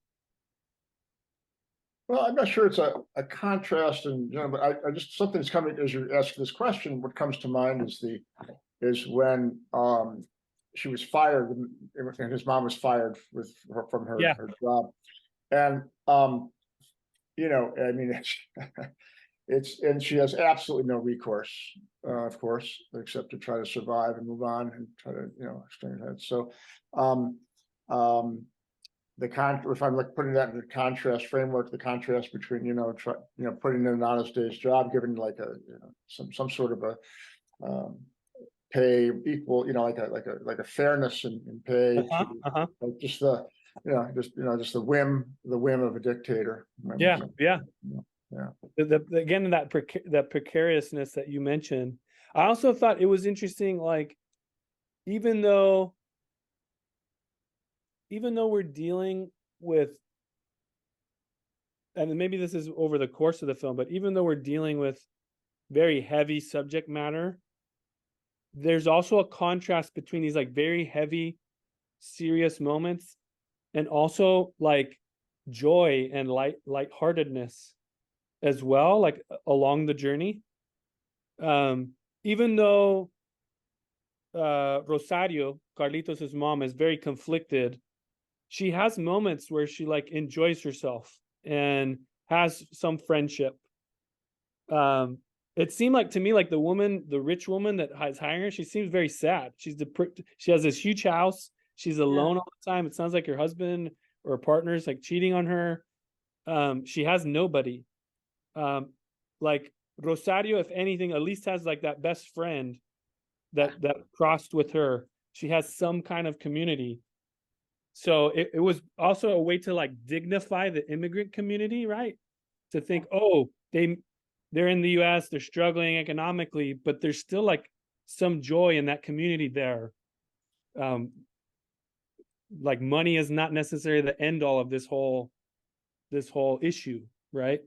Well, I'm not sure it's a contrast, but I just, something's coming as you ask this question. What comes to mind is when she was fired, and his mom was fired from her job, and I mean, and she has absolutely no recourse, of course, except to try to survive and move on and try to, extend her head. So, if I'm like putting that in the contrast framework, the contrast between, putting in an honest day's job, giving like some sort of a, pay equal, like a fairness in pay to like just the, just the whim of a dictator. Yeah. Yeah. Again, that precariousness that you mentioned. I also thought it was interesting, like, even though we're dealing with, and maybe this is over the course of the film, but even though we're dealing with very heavy subject matter, there's also a contrast between these like very heavy, serious moments and also like joy and lightheartedness as well, like along the journey. Even though Rosario, Carlitos's mom, is very conflicted, she has moments where she like enjoys herself and has some friendship. It seemed like to me like the rich woman that is hiring her, she seems very sad. She has this huge house. She's alone all the time. It sounds like her husband or her partner is like cheating on her. She has nobody. Like Rosario, if anything, at least has like that best friend that crossed with her. She has some kind of community. So it was also a way to like dignify the immigrant community, right? To think, oh, they're in the US, they're struggling economically, but there's still like some joy in that community there. Like money is not necessarily the end all of this whole issue, right?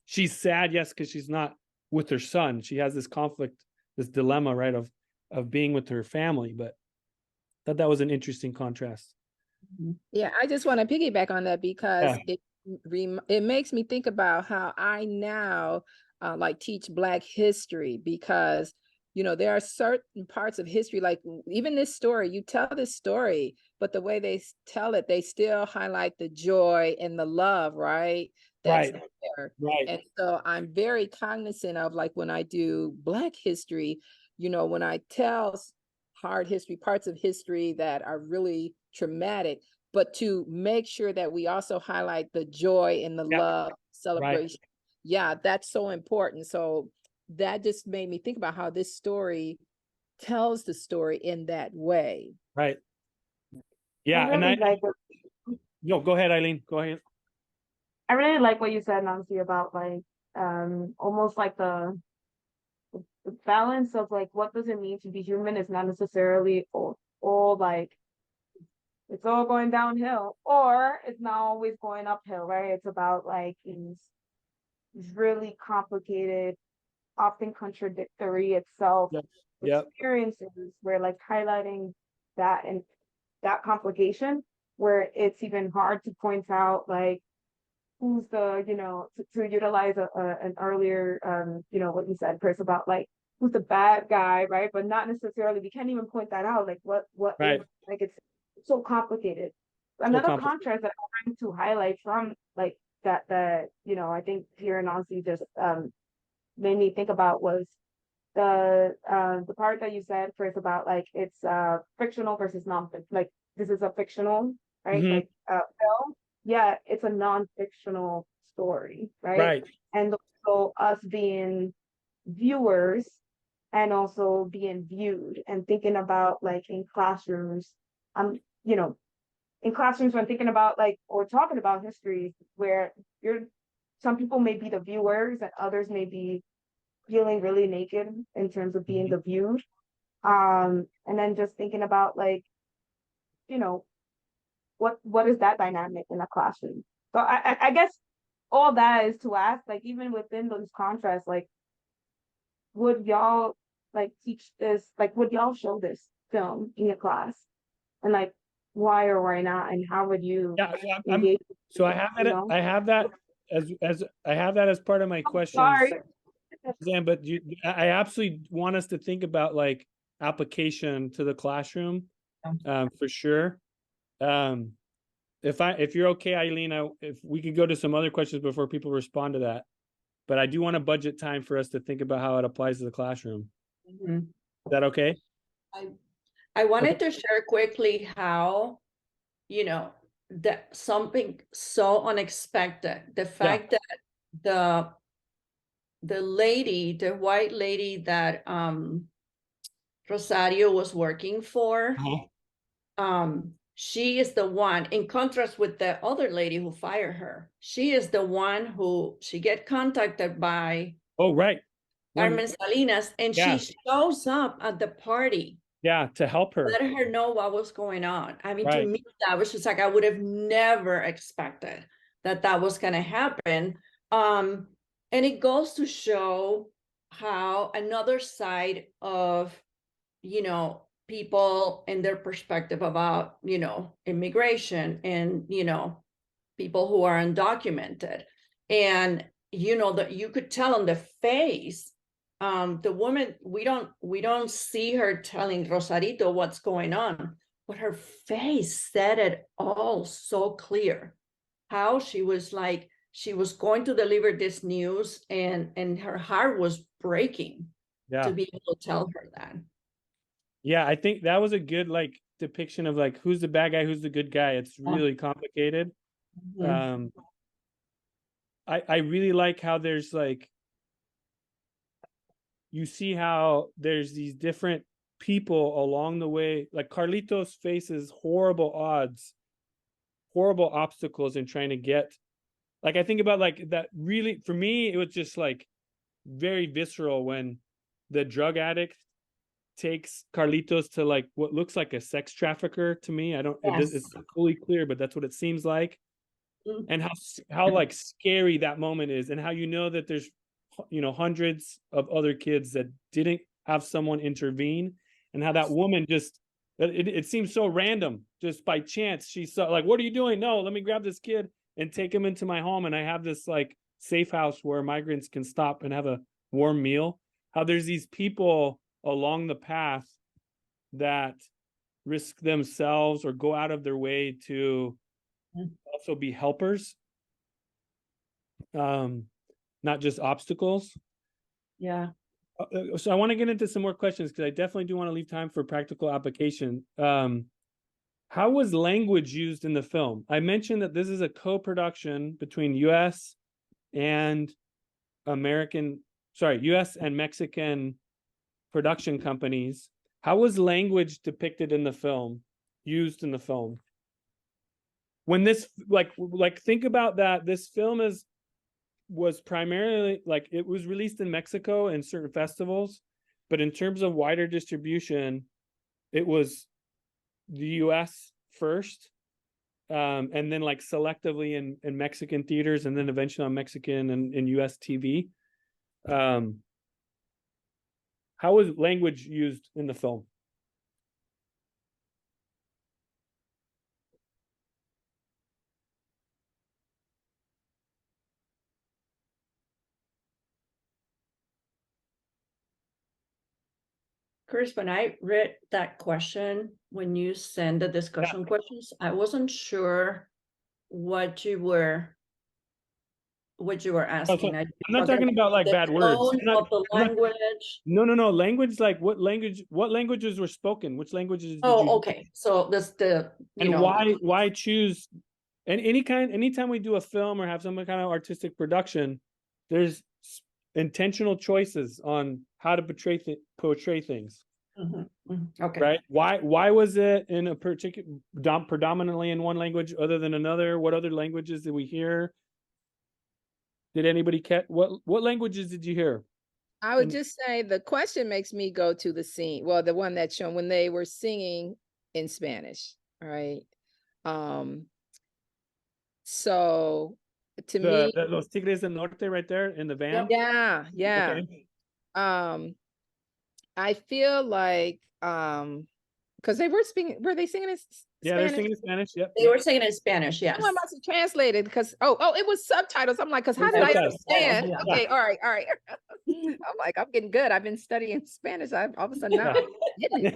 She's sad, yes, because she's not with her son. She has this conflict, this dilemma, right, of being with her family. But I thought that was an interesting contrast. Yeah, I just want to piggyback on that because it makes me think about how I now like teach Black history, because there are certain parts of history, like even this story, you tell this story, but the way they tell it, they still highlight the joy and the love, right? That's there. Right. And so I'm very cognizant of, like, when I do Black history, when I tell hard history, parts of history that are really traumatic, but to make sure that we also highlight the joy and the love, celebration. Yeah, that's so important. So that just made me think about how this story tells the story in that way. Right. Yeah. No, go ahead, Eileen. Go ahead. I really like what you said, Nancy, about like almost like the balance of like what does it mean to be human is not necessarily all like it's all going downhill, or it's not always going uphill, right? It's about like these really complicated, often contradictory itself experiences where like highlighting that and that complication where it's even hard to point out like who's the, to utilize an earlier, what you said, Chris, about like who's the bad guy, right? But not necessarily, we can't even point that out. Like what is, like it's so complicated. Another contrast that I'm trying to highlight from like that, I think here in Nancy just made me think about was the part that you said, Chris, about like it's fictional versus non-fiction. Like this is a fictional, right? Like film. Yeah, it's a non-fictional story, right? And also us being viewers and also being viewed and thinking about like in classrooms, in classrooms when thinking about like or talking about history where some people may be the viewers and others may be feeling really naked in terms of being the viewed. And then just thinking about like, what is that dynamic in a classroom? So I guess all that is to ask, like even within those contrasts, like would y'all like teach this, like would y'all show this film in your class? And like why or why not? And how would you engage? So I have that as part of my questions. Sorry. But I absolutely want us to think about like application to the classroom, for sure. If you're okay, Eileen, if we could go to some other questions before people respond to that, but I do want to budget time for us to think about how it applies to the classroom. Is that okay? I wanted to share quickly how, that something so unexpected. The fact that the lady, the white lady that Rosario was working for, she is the one, in contrast with the other lady who fired her. She is the one who she get contacted by Oh, right. Carmen Salinas, and she shows up at the party. Yeah, to help her. Let her know what was going on. I mean, to Right. me, that was just like, I would have never expected that that was going to happen. And it goes to show how another side of, you know, people and their perspective about, you know, immigration and, you know, people who are undocumented. And, you know, that you could tell on the face, the woman, we don't see her telling Rosarito what's going on, but her face said it all so clear. How she was like, she was going to deliver this news, and her heart was breaking to be able to tell her that. Yeah, I think that was a good like depiction of like who's the bad guy, who's the good guy. It's really complicated. I really like how there's like, you see how there's these different people along the way. Like Carlitos faces horrible odds, horrible obstacles in trying to get, like, I think about like that really, for me, it was just like very visceral when the drug addict takes Carlitos to like what looks like a sex trafficker to me. I don't, it's not fully clear, but that's what it seems like. And how like scary that moment is, and how you know that there's, you know, hundreds of other kids that didn't have someone intervene, and how that woman just, it seems so random, just by chance she saw like, what are you doing? No, let me grab this kid and take him into my home, and I have this like safe house where migrants can stop and have a warm meal. How there's these people along the path that risk themselves or go out of their way to also be helpers, not just obstacles. Yeah. So I want to get into some more questions, because I definitely do want to leave time for practical application. How was language used in the film? I mentioned that this is a co-production between US and US and Mexican production companies. How was language depicted in the film, used in the film? When this, like think about that, this film was primarily like, it was released in Mexico and certain festivals, but in terms of wider distribution, it was the US first, and then like selectively in Mexican theaters, and then eventually on Mexican and in US TV. How was language used in the film? Chris, when I read that question, when you send the discussion questions, I wasn't sure what you were asking. I'm not talking about like bad words. Of the language. No. Language, like what languages were spoken? Which languages did you Oh, okay. So this why choose, and anytime we do a film or have some kind of artistic production, there's intentional choices on how to portray things. Okay. Right? Why was it in a particular, predominantly in one language other than another? What other languages did we hear? Did anybody catch what languages did you hear? I would just say the question makes me go to the scene. Well, the one that's shown when they were singing in Spanish, right? So to me, Los Tigres del Norte right there in the van. Yeah. Okay. I feel like because they were they singing in Spanish? Yeah, they're singing in Spanish. Yep. They were singing in Spanish, yes. I must have translated because it was subtitles. I'm like, because how did I understand? Yeah. Okay, all right. I'm like, I'm getting good. I've been studying Spanish. All of a sudden now I'm getting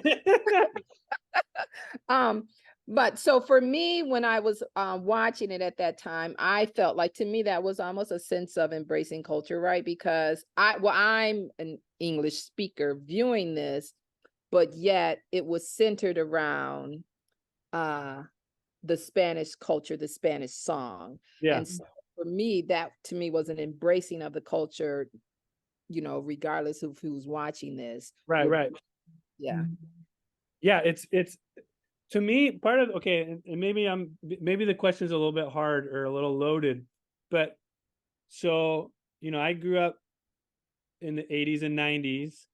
it. But so for me, when I was watching it at that time, I felt like, to me, that was almost a sense of embracing culture, right? Because I'm an English speaker viewing this, but yet it was centered around the Spanish culture, the Spanish song. Yeah. And so for me, that to me was an embracing of the culture, you know, regardless of who's watching this. Right, would- right. Yeah. Yeah, it's to me part of, okay, and maybe the question is a little bit hard or a little loaded, but so, you know, I grew up in the 80s and 90s,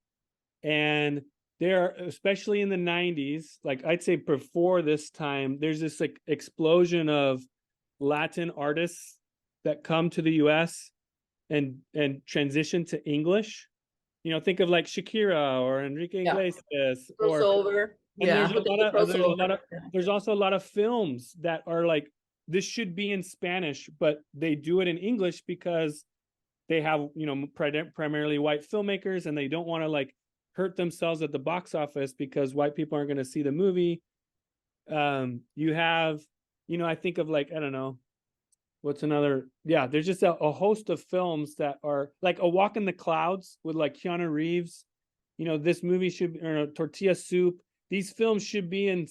and there, especially in the 90s, like I'd say before this time, there's this like explosion of Latin artists that come to the US and transition to English. You know, think of like Shakira or Enrique Yeah. Iglesias, or Crossover. and Yeah. there's also a lot of films that are like, this should be in Spanish, but they do it in English because they have, you know, primarily white filmmakers, and they don't want to like hurt themselves at the box office because white people aren't going to see the movie. You have, you know, I think of like, I don't know, what's another, yeah, there's just a host of films that are like A Walk in the Clouds with like Keanu Reeves. You know, this movie should, or Tortilla Soup, these films should be in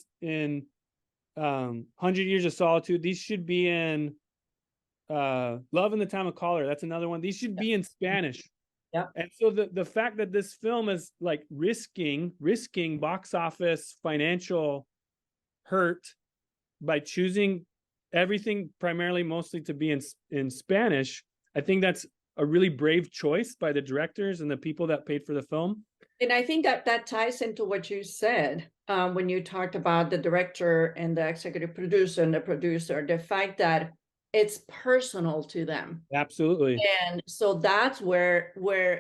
100 Years of Solitude, these should be in Love in the Time of Cholera, that's another one, these should be in Spanish. Yeah. And so the fact that this film is like risking box office financial hurt by choosing everything primarily mostly to be in Spanish, I think that's a really brave choice by the directors and the people that paid for the film. And I think that that ties into what you said when you talked about the director and the executive producer and the producer, the fact that it's personal to them. Absolutely. And so that's where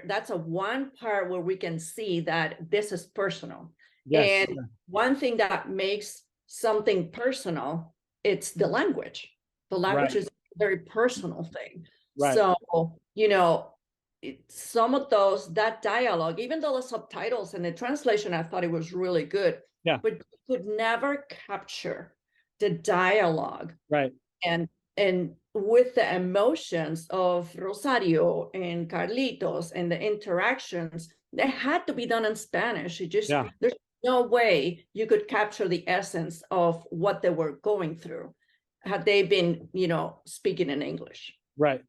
that's a one part where we can see that this is personal. Yes. And one thing that makes something personal, it's the language. The language Right. is a very personal thing. Right. So, you know, some of those, that dialogue, even though the subtitles and the translation, I thought it was really good. Yeah. But you could never capture the dialogue. Right. And with the emotions of Rosario and Carlitos and the interactions, they had to be done in Spanish. It just, there's no way you could capture the essence of what they were going through had they been, you know, speaking in English. Right.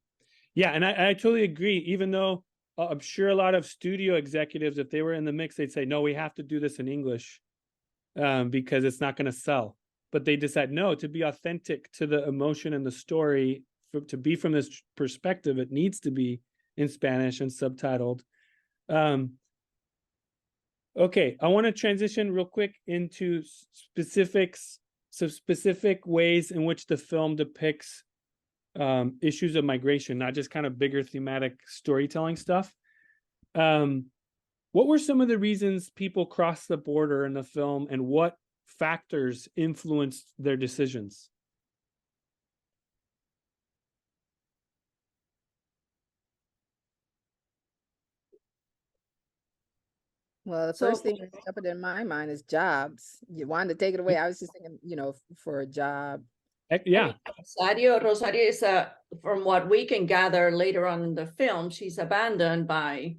Yeah, and I totally agree. Even though I'm sure a lot of studio executives, if they were in the mix, they'd say, no, we have to do this in English because it's not going to sell. But they decide, no, to be authentic to the emotion and the story, to be from this perspective, it needs to be in Spanish and subtitled. Okay, I want to transition real quick into specifics, so specific ways in which the film depicts issues of migration, not just kind of bigger thematic storytelling stuff. What were some of the reasons people crossed the border in the film, and what factors influenced their decisions? Well, the first thing that's jumping in my mind is jobs. You wanted to take it away. I was just thinking, you know, for a job. Yeah. Rosario is from what we can gather later on in the film, she's abandoned by,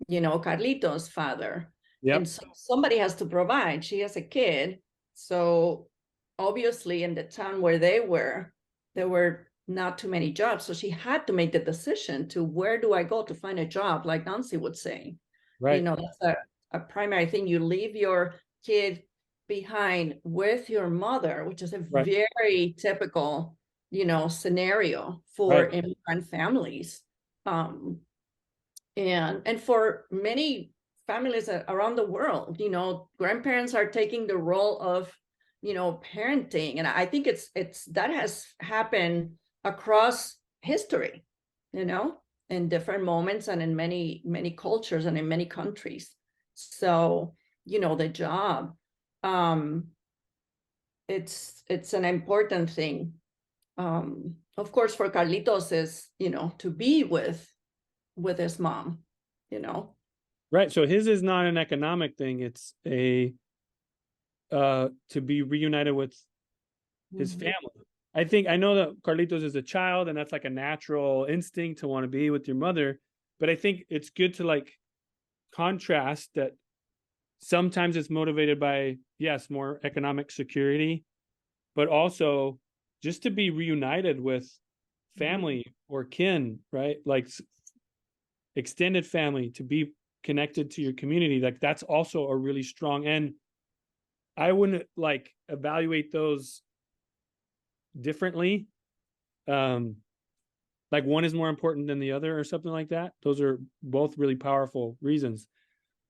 you know, Carlito's father. Yep. And so somebody has to provide. She has a kid. So obviously in the town where they were, there were not too many jobs. So she had to make the decision to, where do I go to find a job? Like Nancy would say, right. You know, that's a primary thing. You leave your kid behind with your mother, which is a very typical, you know, scenario for immigrant families. And for many families around the world, you know, grandparents are taking the role of, you know, parenting. And I think it's that has happened across history, you know, in different moments and in many, many cultures and in many countries. So, you know, the job, it's an important thing. Of course, for Carlitos is, you know, to be with his mom, you know. Right. So his is not an economic thing. It's a to be reunited with his family. I know that Carlitos is a child, and that's like a natural instinct to want to be with your mother. But I think it's good to like contrast that sometimes it's motivated by, yes, more economic security, but also just to be reunited with family or kin, right? Like extended family, to be connected to your community. Like that's also a really strong, and I wouldn't like evaluate those differently. Like one is more important than the other or something like that. Those are both really powerful reasons.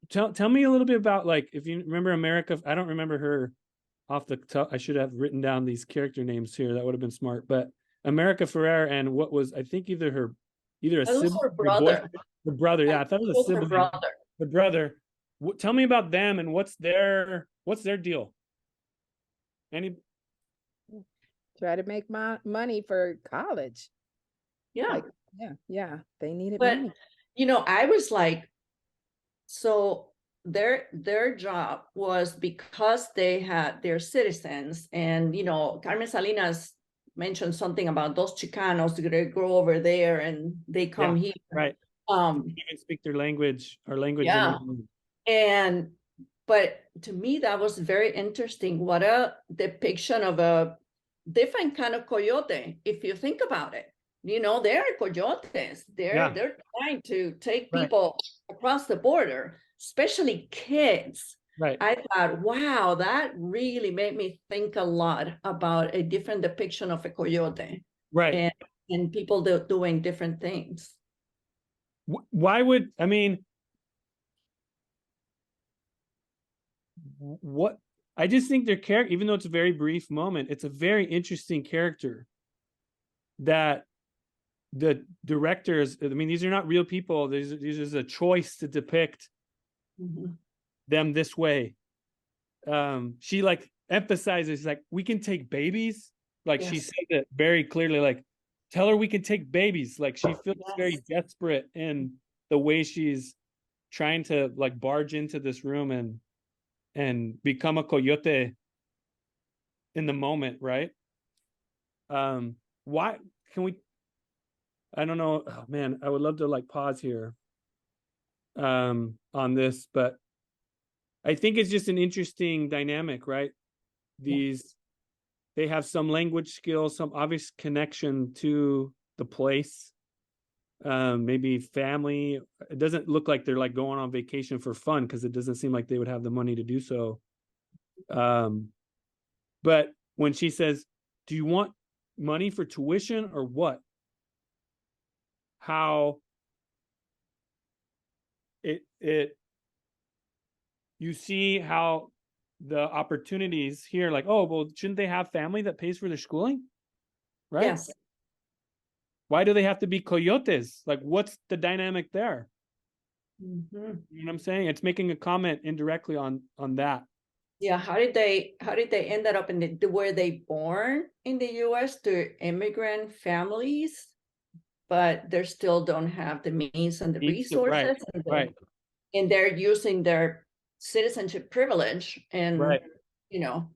Tell me a little bit about, like, if you remember America. I don't remember her off the top. I should have written down these character names here. That would have been smart. But America Ferrer and what was, I think, either a That was sibling her or brother. the brother. Yeah, I thought it was a Her sibling. brother. The brother. Tell me about them and what's their deal. Any Try to make money for college. Yeah. Like, yeah, they needed But money. I was like, so their job was, because they're citizens, and Carmen Salinas mentioned something about those Chicanos that go over there and they come here. right. You can speak their language or language. Yeah. But to me, that was very interesting. What a depiction of a different kind of coyote, if you think about it. They're coyotes. They're trying to take people across the border, especially kids. Right. I thought, wow, that really made me think a lot about a different depiction of a coyote. Right. And people doing different things. Why would, I mean, what, I just think their character, even though it's a very brief moment, it's a very interesting character that the directors, I mean, these are not real people. These is a choice to depict them this way. She like emphasizes, like, we can take babies. Like she said it very clearly, like, tell her we can take babies. Like she feels very desperate in the way she's trying to like barge into this room and become a coyote in the moment, right? Why can we, I don't know, oh man, I would love to like pause here on this, but I think it's just an interesting dynamic, right? They have some language skills, some obvious connection to the place, maybe family. It doesn't look like they're like going on vacation for fun, because it doesn't seem like they would have the money to do so. But when she says, do you want money for tuition or what? How it you see how the opportunities here, like, oh, well, shouldn't they have family that pays for their schooling? Right? Yes. Why do they have to be coyotes? Like, what's the dynamic there? You know what I'm saying? It's making a comment indirectly on that. Yeah, how did they end up were they born in the US to immigrant families, but they still don't have the means and the resources, and they're using their citizenship privilege and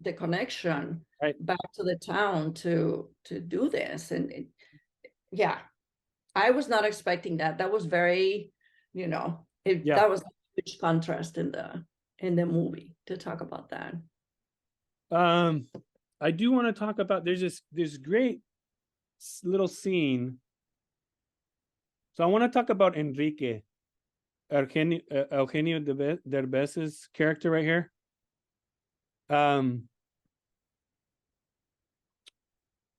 the connection back to the town to do this. And I was not expecting that. That was very, that was a huge contrast in the movie, to talk about that. I do want to talk about, there's this great little scene. So I want to talk about Enrique, Eugenio Derbez's character right here.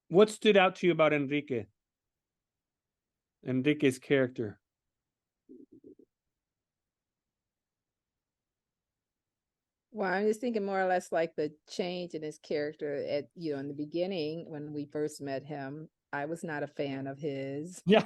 What stood out to you about Enrique's character? Well, I'm just thinking more or less like the change in his character at, in the beginning when we first met him. I was not a fan of his. Yeah.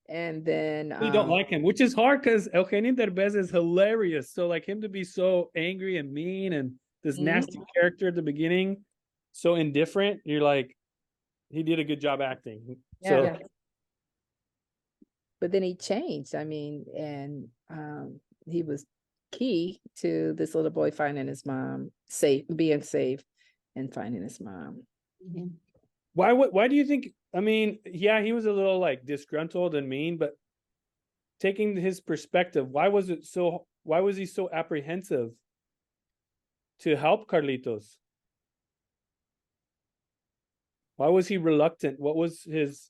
And then we don't like him, which is hard because Eugenio Derbez is hilarious. So like him to be so angry and mean and this nasty character at the beginning, so indifferent, you're like, he did a good job acting. But then he changed. I mean, and he was key to this little boy finding his mom, being safe and finding his mom. Why do you think, I mean, yeah, he was a little like disgruntled and mean, but taking his perspective, why was he so apprehensive to help Carlitos? Why was he reluctant? What was his,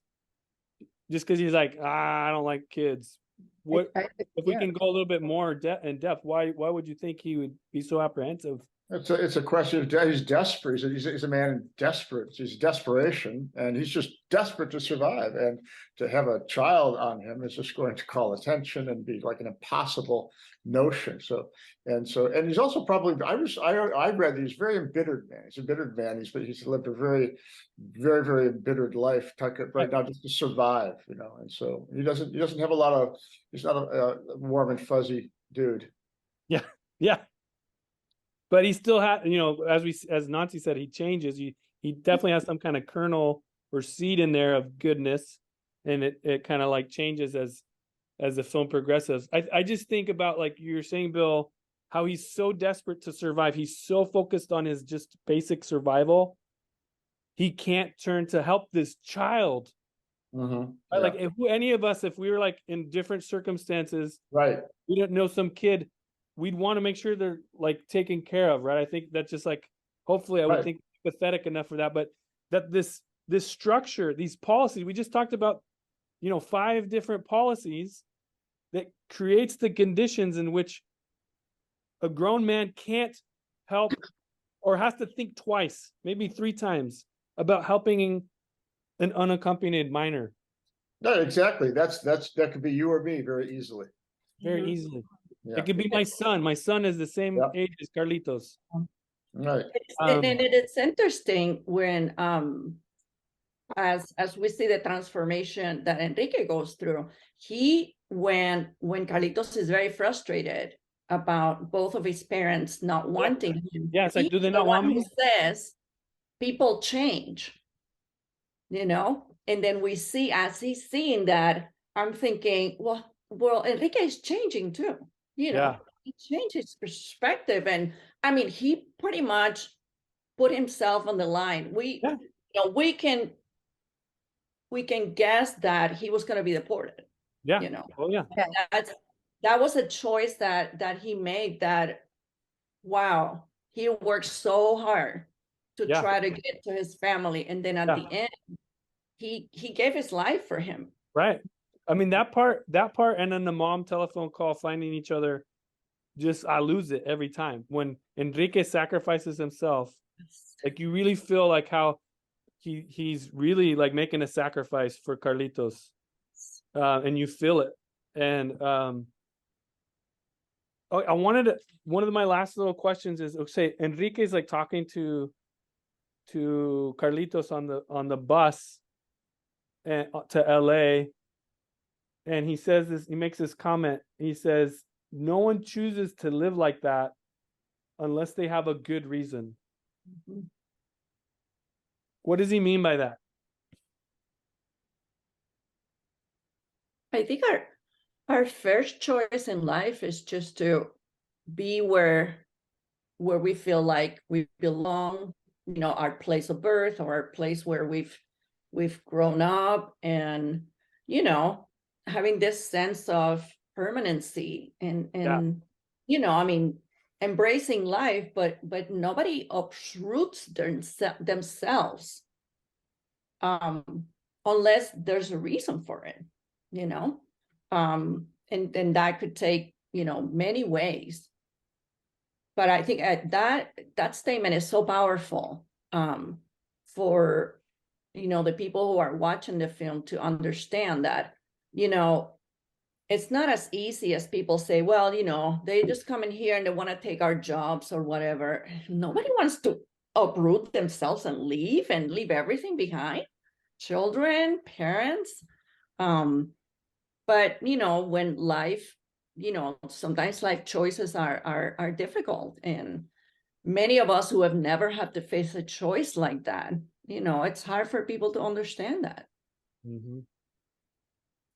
just because he's like, I don't like kids. What if we yeah. can go a little bit more in depth? Why would you think he would be so apprehensive? It's a question of he's desperate. He's a man in desperate. He's desperation, and he's just desperate to survive. And to have a child on him is just going to call attention and be like an impossible notion. And he's also probably. I read that he's a very embittered man. He's a embittered man. He's lived a very, very, very embittered life right now just to survive. And so he doesn't have a lot of. He's not a warm and fuzzy dude. Yeah, yeah. But he still had, as Nancy said, he changes. He definitely has some kind of kernel or seed in there of goodness, and it kind of like changes as the film progresses. I just think about, like you're saying, Bill, how he's so desperate to survive. He's so focused on his just basic survival. He can't turn to help this child. Mm-hmm. Right? Like any of us, if we were like in different circumstances, Right. we don't know some kid, we'd want to make sure they're like taken care of, right? I think that's just like, hopefully I would think pathetic enough for that, but that this structure, these policies, we just talked about, 5 different policies that creates the conditions in which a grown man can't help or has to think twice, maybe 3 times about helping an unaccompanied minor. No, exactly. That could be you or me very easily. Very easily. Yeah. It could be my son. My son is the same age as Carlitos. Right. And it's interesting when as we see the transformation that Enrique goes through, when Carlitos is very frustrated about both of his parents not wanting him. Yeah, it's like, do they not want me? Says people change, and then we see, as he's seeing that, I'm thinking, well, Enrique is changing too. He changed his perspective, and I mean, he pretty much put himself on the line. We can guess that he was going to be deported. Yeah. Oh yeah. That was a choice that he made. That, wow, he worked so hard to try to get to his family, and then at the end, he gave his life for him. Right. I mean, that part, and then the mom telephone call, finding each other, I lose it every time. When Enrique sacrifices himself, like you really feel like how he's really like making a sacrifice for Carlitos, and you feel it. And one of my last little questions is, okay, Enrique's like talking to Carlitos on the bus and to LA, and he says this. He makes this comment. He says, "No one chooses to live like that unless they have a good reason." Mm-hmm. What does he mean by that? I think our first choice in life is just to be where we feel like we belong, our place of birth, or our place where we've grown up, and having this sense of permanency and I mean, embracing life, but nobody uproots themselves unless there's a reason for it, and that could take many ways. But I think that statement is so powerful for the people who are watching the film to understand that it's not as easy as people say. Well, they just come in here and they want to take our jobs or whatever. Nobody wants to uproot themselves and leave everything behind, children, parents. But when life, sometimes life choices are difficult, and many of us who have never had to face a choice like that, it's hard for people to understand that. Mm-hmm.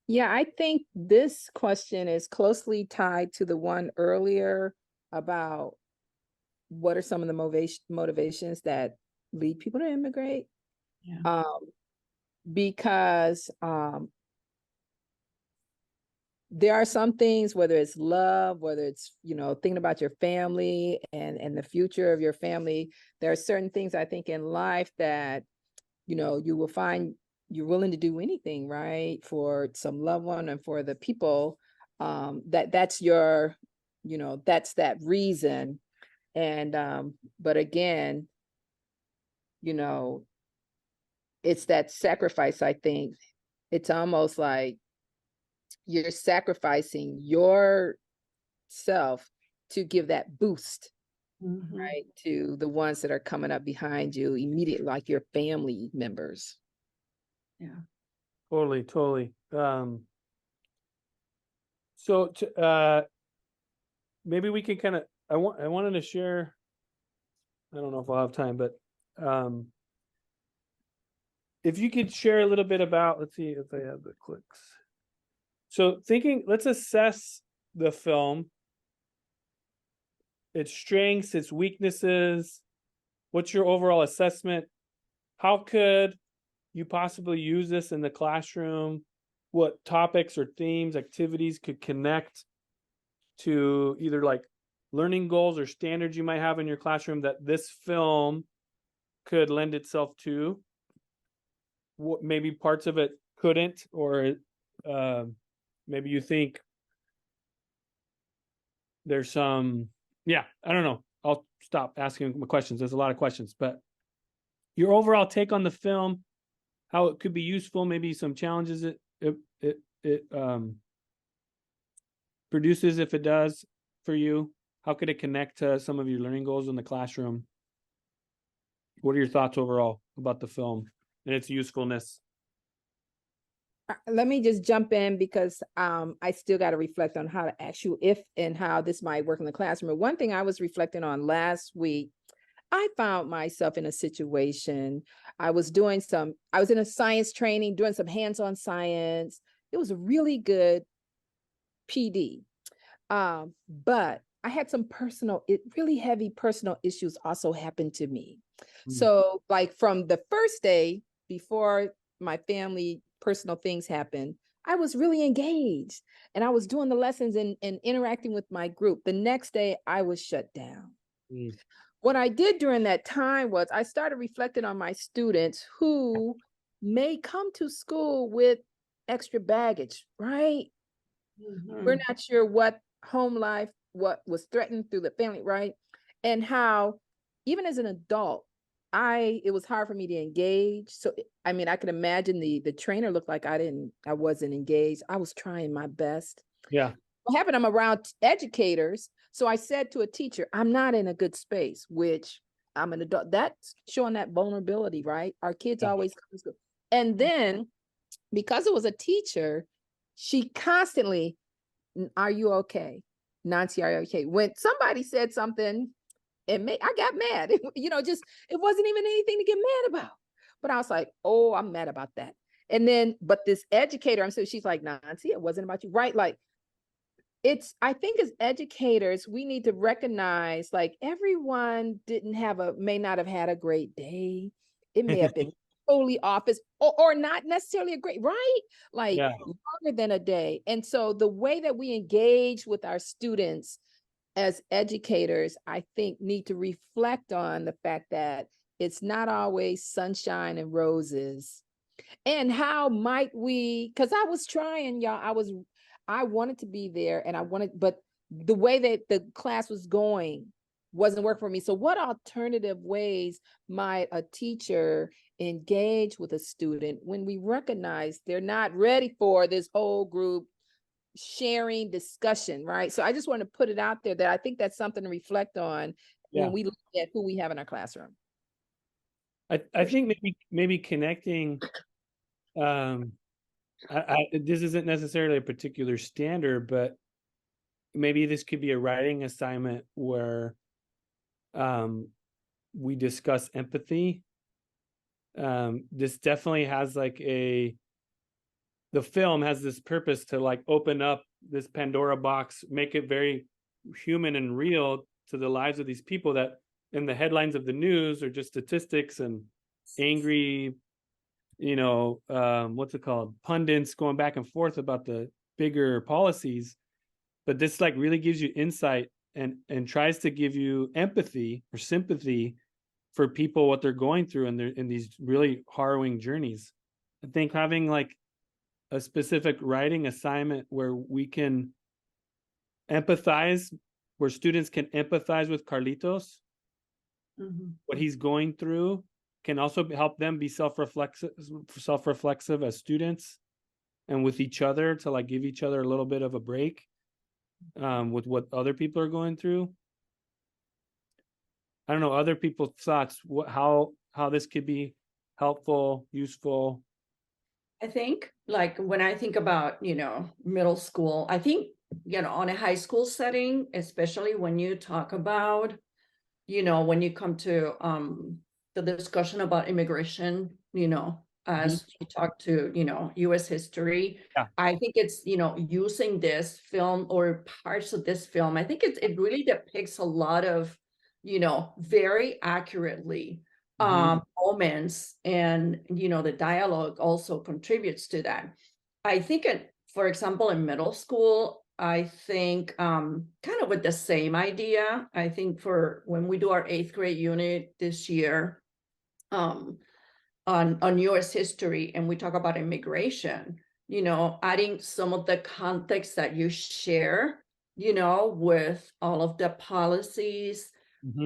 Yeah, I think this question is closely tied to the one earlier about what are some of the motivations that lead people to immigrate. Yeah. Because there are some things, whether it's love, whether it's, you know, thinking about your family and the future of your family, there are certain things I think in life that, you know, you will find you're willing to do anything, right? For some loved one and for the people, that's your, you know, that's that reason. And, but again, you know, it's that sacrifice, I think. It's almost like you're sacrificing yourself to give that boost, Mhm. right, to the ones that are coming up behind you immediately, like your family members. Yeah. Totally, totally. So maybe we can kind of, I wanted to share, I don't know if I'll have time, but if you could share a little bit about, let's see if I have the clicks. So let's assess the film, its strengths, its weaknesses. What's your overall assessment? How could you possibly use this in the classroom? What topics or themes, activities could connect to either like learning goals or standards you might have in your classroom that this film could lend itself to? What maybe parts of it couldn't, or maybe you think there's some, yeah, I don't know. I'll stop asking my questions. There's a lot of questions, but your overall take on the film, how it could be useful, maybe some challenges it produces if it does for you. How could it connect to some of your learning goals in the classroom? What are your thoughts overall about the film and its usefulness? Let me just jump in because I still got to reflect on how to ask you if and how this might work in the classroom. But one thing I was reflecting on last week, I found myself in a situation. I was in a science training, doing some hands-on science. It was a really good PD. But I had some really heavy personal issues also happened to me. So like from the first day before my family personal things happened, I was really engaged and I was doing the lessons and interacting with my group. The next day I was shut down. What I did during that time was I started reflecting on my students who may come to school with extra baggage, right? We're not sure what home life, what was threatened through the family, right? And how, even as an adult, it was hard for me to engage. So, I mean, I could imagine the trainer looked like I wasn't engaged. I was trying my best. Yeah. What happened, I'm around educators. So I said to a teacher, I'm not in a good space, which I'm an adult. That's showing that vulnerability, right? Our kids always come to school. And then because it was a teacher, she constantly, are you okay? Nancy, are you okay? When somebody said something, I got mad. It wasn't even anything to get mad about. But I was like, oh, I'm mad about that. And then, but this educator, she's like, Nancy, it wasn't about you, right? Like, I think as educators, we need to recognize like everyone may not have had a great day. It may have been totally office or not necessarily a great, right? Like longer than a day. And so the way that we engage with our students as educators, I think need to reflect on the fact that it's not always sunshine and roses. And how might we, because I was trying, y'all, I wanted to be there but the way that the class was going wasn't working for me. So what alternative ways might a teacher engage with a student when we recognize they're not ready for this whole group sharing discussion, right? So I just want to put it out there that I think that's something to reflect on when we look at who we have in our classroom. I think maybe connecting, this isn't necessarily a particular standard, but maybe this could be a writing assignment where we discuss empathy. This definitely has the film has this purpose to like open up this Pandora box, make it very human and real to the lives of these people that in the headlines of the news are just statistics and angry, what's it called? Pundits going back and forth about the bigger policies, but this like really gives you insight and tries to give you empathy or sympathy for people, what they're going through in these really harrowing journeys. I think having like a specific writing assignment where we can empathize, where students can empathize with Carlitos, what he's going through, can also help them be self-reflexive as students and with each other, to like give each other a little bit of a break with what other people are going through. I don't know, other people's thoughts, how this could be helpful, useful. I think like when I think about, middle school, I think, on a high school setting, especially when you talk about, when you come to the discussion about immigration, as you talk to, US history, Yeah. I think it's, using this film or parts of this film, I think it really depicts a lot of, very accurately moments, and the dialogue also contributes to that. I think for example, in middle school, I think kind of with the same idea. I think for when we do our 8th grade unit this year on US history, and we talk about immigration, adding some of the context that you share, with all of the policies,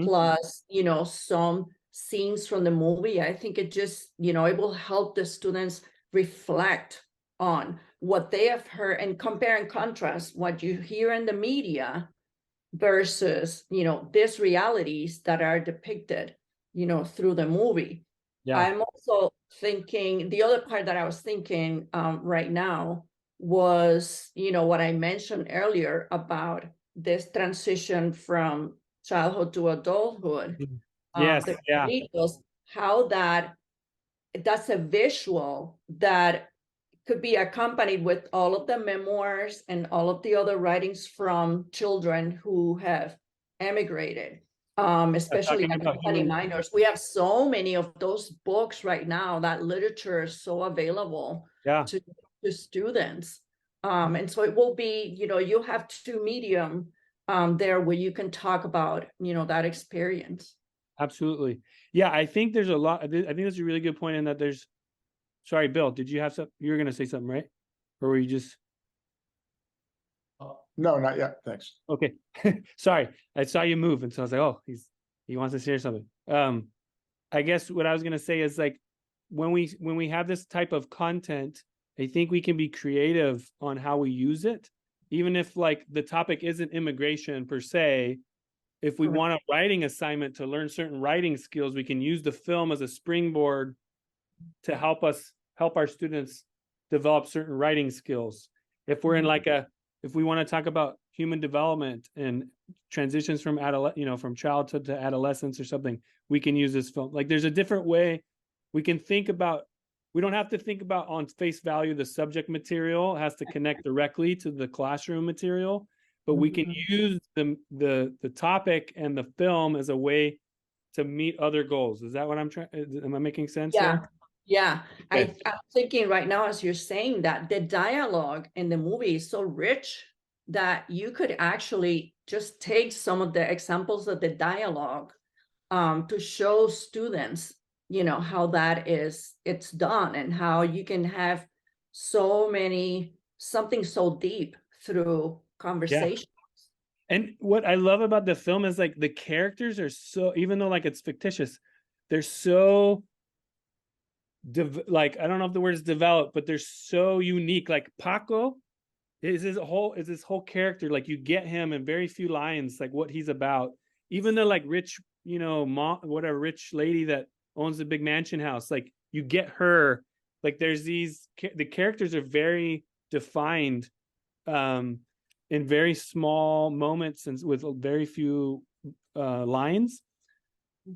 plus, some scenes from the movie. I think it just, it will help the students reflect on what they have heard and compare and contrast what you hear in the media versus, these realities that are depicted, through the movie. Yeah. I'm also thinking, the other part that I was thinking right now was, what I mentioned earlier about this transition from childhood to adulthood. Yes. The Yeah. Carlitos, how that's a visual that could be accompanied with all of the memoirs and all of the other writings from children who have emigrated, especially Talking about Pakistani minors. We have so many of those books right now. That literature is so available to students. And so it will be, you have two medium there where you can talk about, that experience. Absolutely. Yeah, I think there's a lot. I think that's a really good point in that there's, sorry, Bill, did you have something? You were going to say something, right? Or were you just? No, not yet. Thanks. Okay. Sorry. I saw you move. And so I was like, oh, he wants to share something. I guess what I was going to say is like, when we have this type of content, I think we can be creative on how we use it. Even if like the topic isn't immigration per se, if we want a writing assignment to learn certain writing skills, we can use the film as a springboard to help our students develop certain writing skills. If we're in like if we want to talk about human development and transitions from from childhood to adolescence or something, we can use this film. Like there's a different way we can think about. We don't have to think about on face value the subject material has to connect directly to the classroom material, but we can use the topic and the film as a way to meet other goals. Is that what I'm trying? Am I making sense there? Yeah. Okay. I'm thinking right now, as you're saying that, the dialogue in the movie is so rich that you could actually just take some of the examples of the dialogue to show students, how it's done, and how you can have something so deep through conversation. And what I love about the film is like the characters are so, even though like it's fictitious, they're so like, I don't know if the word is developed, but they're so unique. Like Paco is this whole character. Like you get him in very few lines, like what he's about. Even the like rich, whatever rich lady that owns the big mansion house, like you get her. Like there's the characters are very defined in very small moments and with very few lines.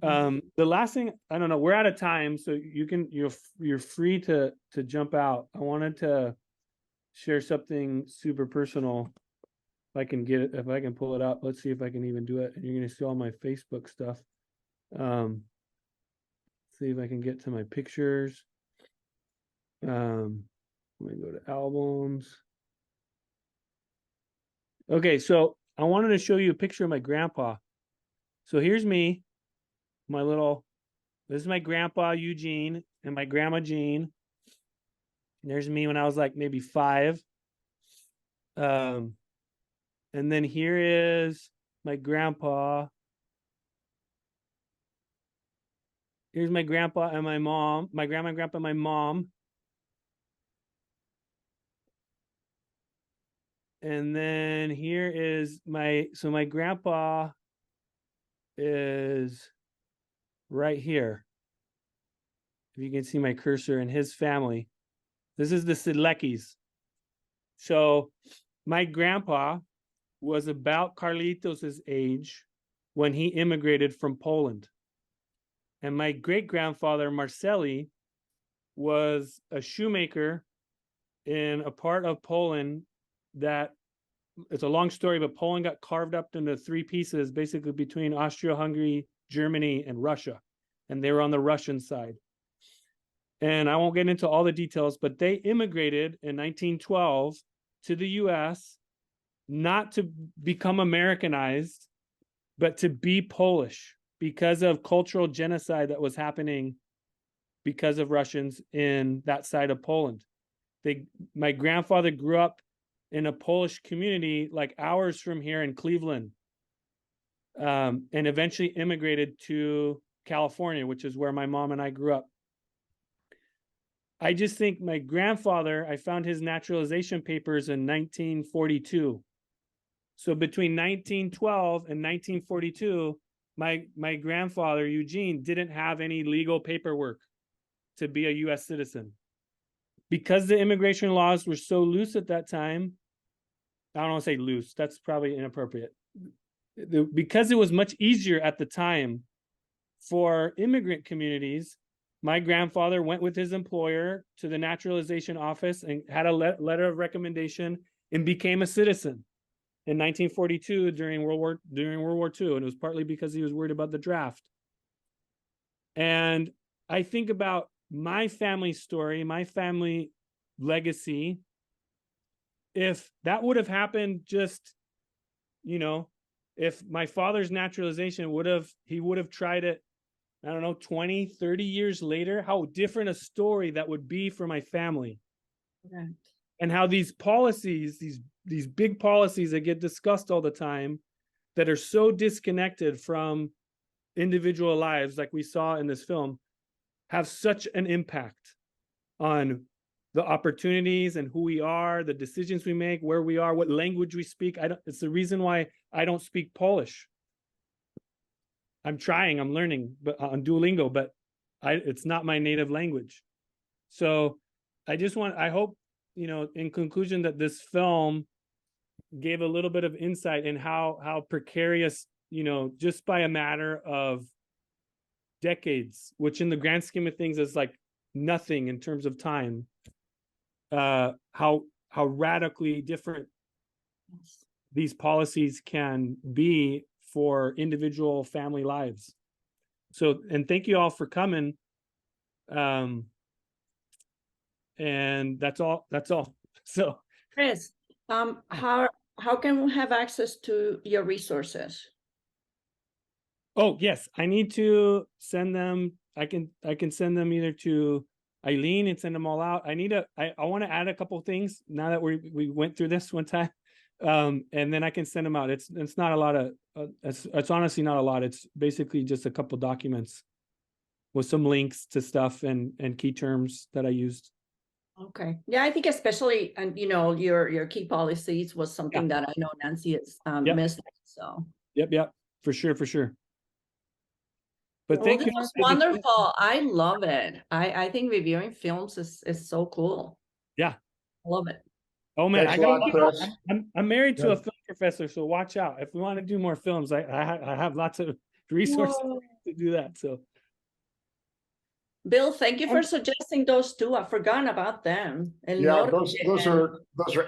The last thing, I don't know, we're out of time, so you're free to jump out. I wanted to share something super personal. If I can get it, if I can pull it up, let's see if I can even do it. And you're gonna see all my Facebook stuff. See if I can get to my pictures. Let me go to albums. Okay, so I wanted to show you a picture of my grandpa. So here's me, this is my grandpa Eugene and my grandma Jean. And there's me when I was like maybe 5. And then here is my grandpa. Here's my grandpa and my mom, my grandma and grandpa and my mom. And then here is my grandpa is right here. If you can see my cursor, and his family. This is the Sidleckis. So my grandpa was about Carlitos's age when he immigrated from Poland. And my great-grandfather, Marceli, was a shoemaker in a part of Poland that, it's a long story, but Poland got carved up into 3 pieces, basically between Austria-Hungary, Germany, and Russia. And they were on the Russian side. And I won't get into all the details, but they immigrated in 1912 to the US, not to become Americanized, but to be Polish because of cultural genocide that was happening because of Russians in that side of Poland. My grandfather grew up in a Polish community like hours from here in Cleveland, and eventually immigrated to California, which is where my mom and I grew up. I just think my grandfather, I found his naturalization papers in 1942. So between 1912 and 1942, my grandfather, Eugene, didn't have any legal paperwork to be a US citizen. Because the immigration laws were so loose at that time, I don't want to say loose, that's probably inappropriate. Because it was much easier at the time for immigrant communities, my grandfather went with his employer to the naturalization office and had a letter of recommendation and became a citizen in 1942 during World War II. And it was partly because he was worried about the draft. And I think about my family story, my family legacy. If that would have happened just, if my father's naturalization he would have tried it, I don't know, 20, 30 years later, how different a story that would be for my family. Right. And how these policies, these big policies that get discussed all the time, that are so disconnected from individual lives, like we saw in this film, have such an impact on the opportunities and who we are, the decisions we make, where we are, what language we speak. It's the reason why I don't speak Polish. I'm trying, I'm learning, but on Duolingo, but it's not my native language. So I hope, in conclusion, that this film gave a little bit of insight in how precarious, just by a matter of decades, which in the grand scheme of things is like nothing in terms of time, how radically different these policies can be for individual family lives. So, and thank you all for coming. And that's all. So, Chris, how can we have access to your resources? oh yes, I need to send them. I can send them either to Eileen and send them all out. I want to add a couple of things now that we went through this one time. And then I can send them out. It's not a lot of it's honestly not a lot. It's basically just a couple documents with some links to stuff and key terms that I used. Okay. Yeah, I think especially, and your key policies was something that I know Nancy has missed. So. Yep, for sure. But Well, thank this you. was wonderful. I love it. I think reviewing films is so cool. Yeah. I love it. Oh man, Thanks a lot, Chris. I'm married to a film professor, so watch out. If we want to do more films, I have lots of resources to do that. So Bill, thank you for suggesting those two. I've forgotten about them. Yeah, those are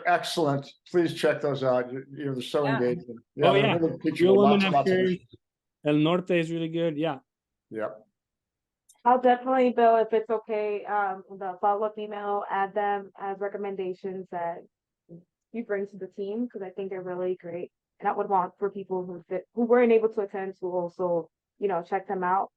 excellent. Please check those out. You're so engaging. Yeah, they're really teachable. Real Women Lots of Experience. El Norte is really good. Yeah. I'll definitely, Bill, if it's okay, the follow-up email, add them as recommendations that you bring to the team, because I think they're really great. And I would want for people who weren't able to attend to also, check them out.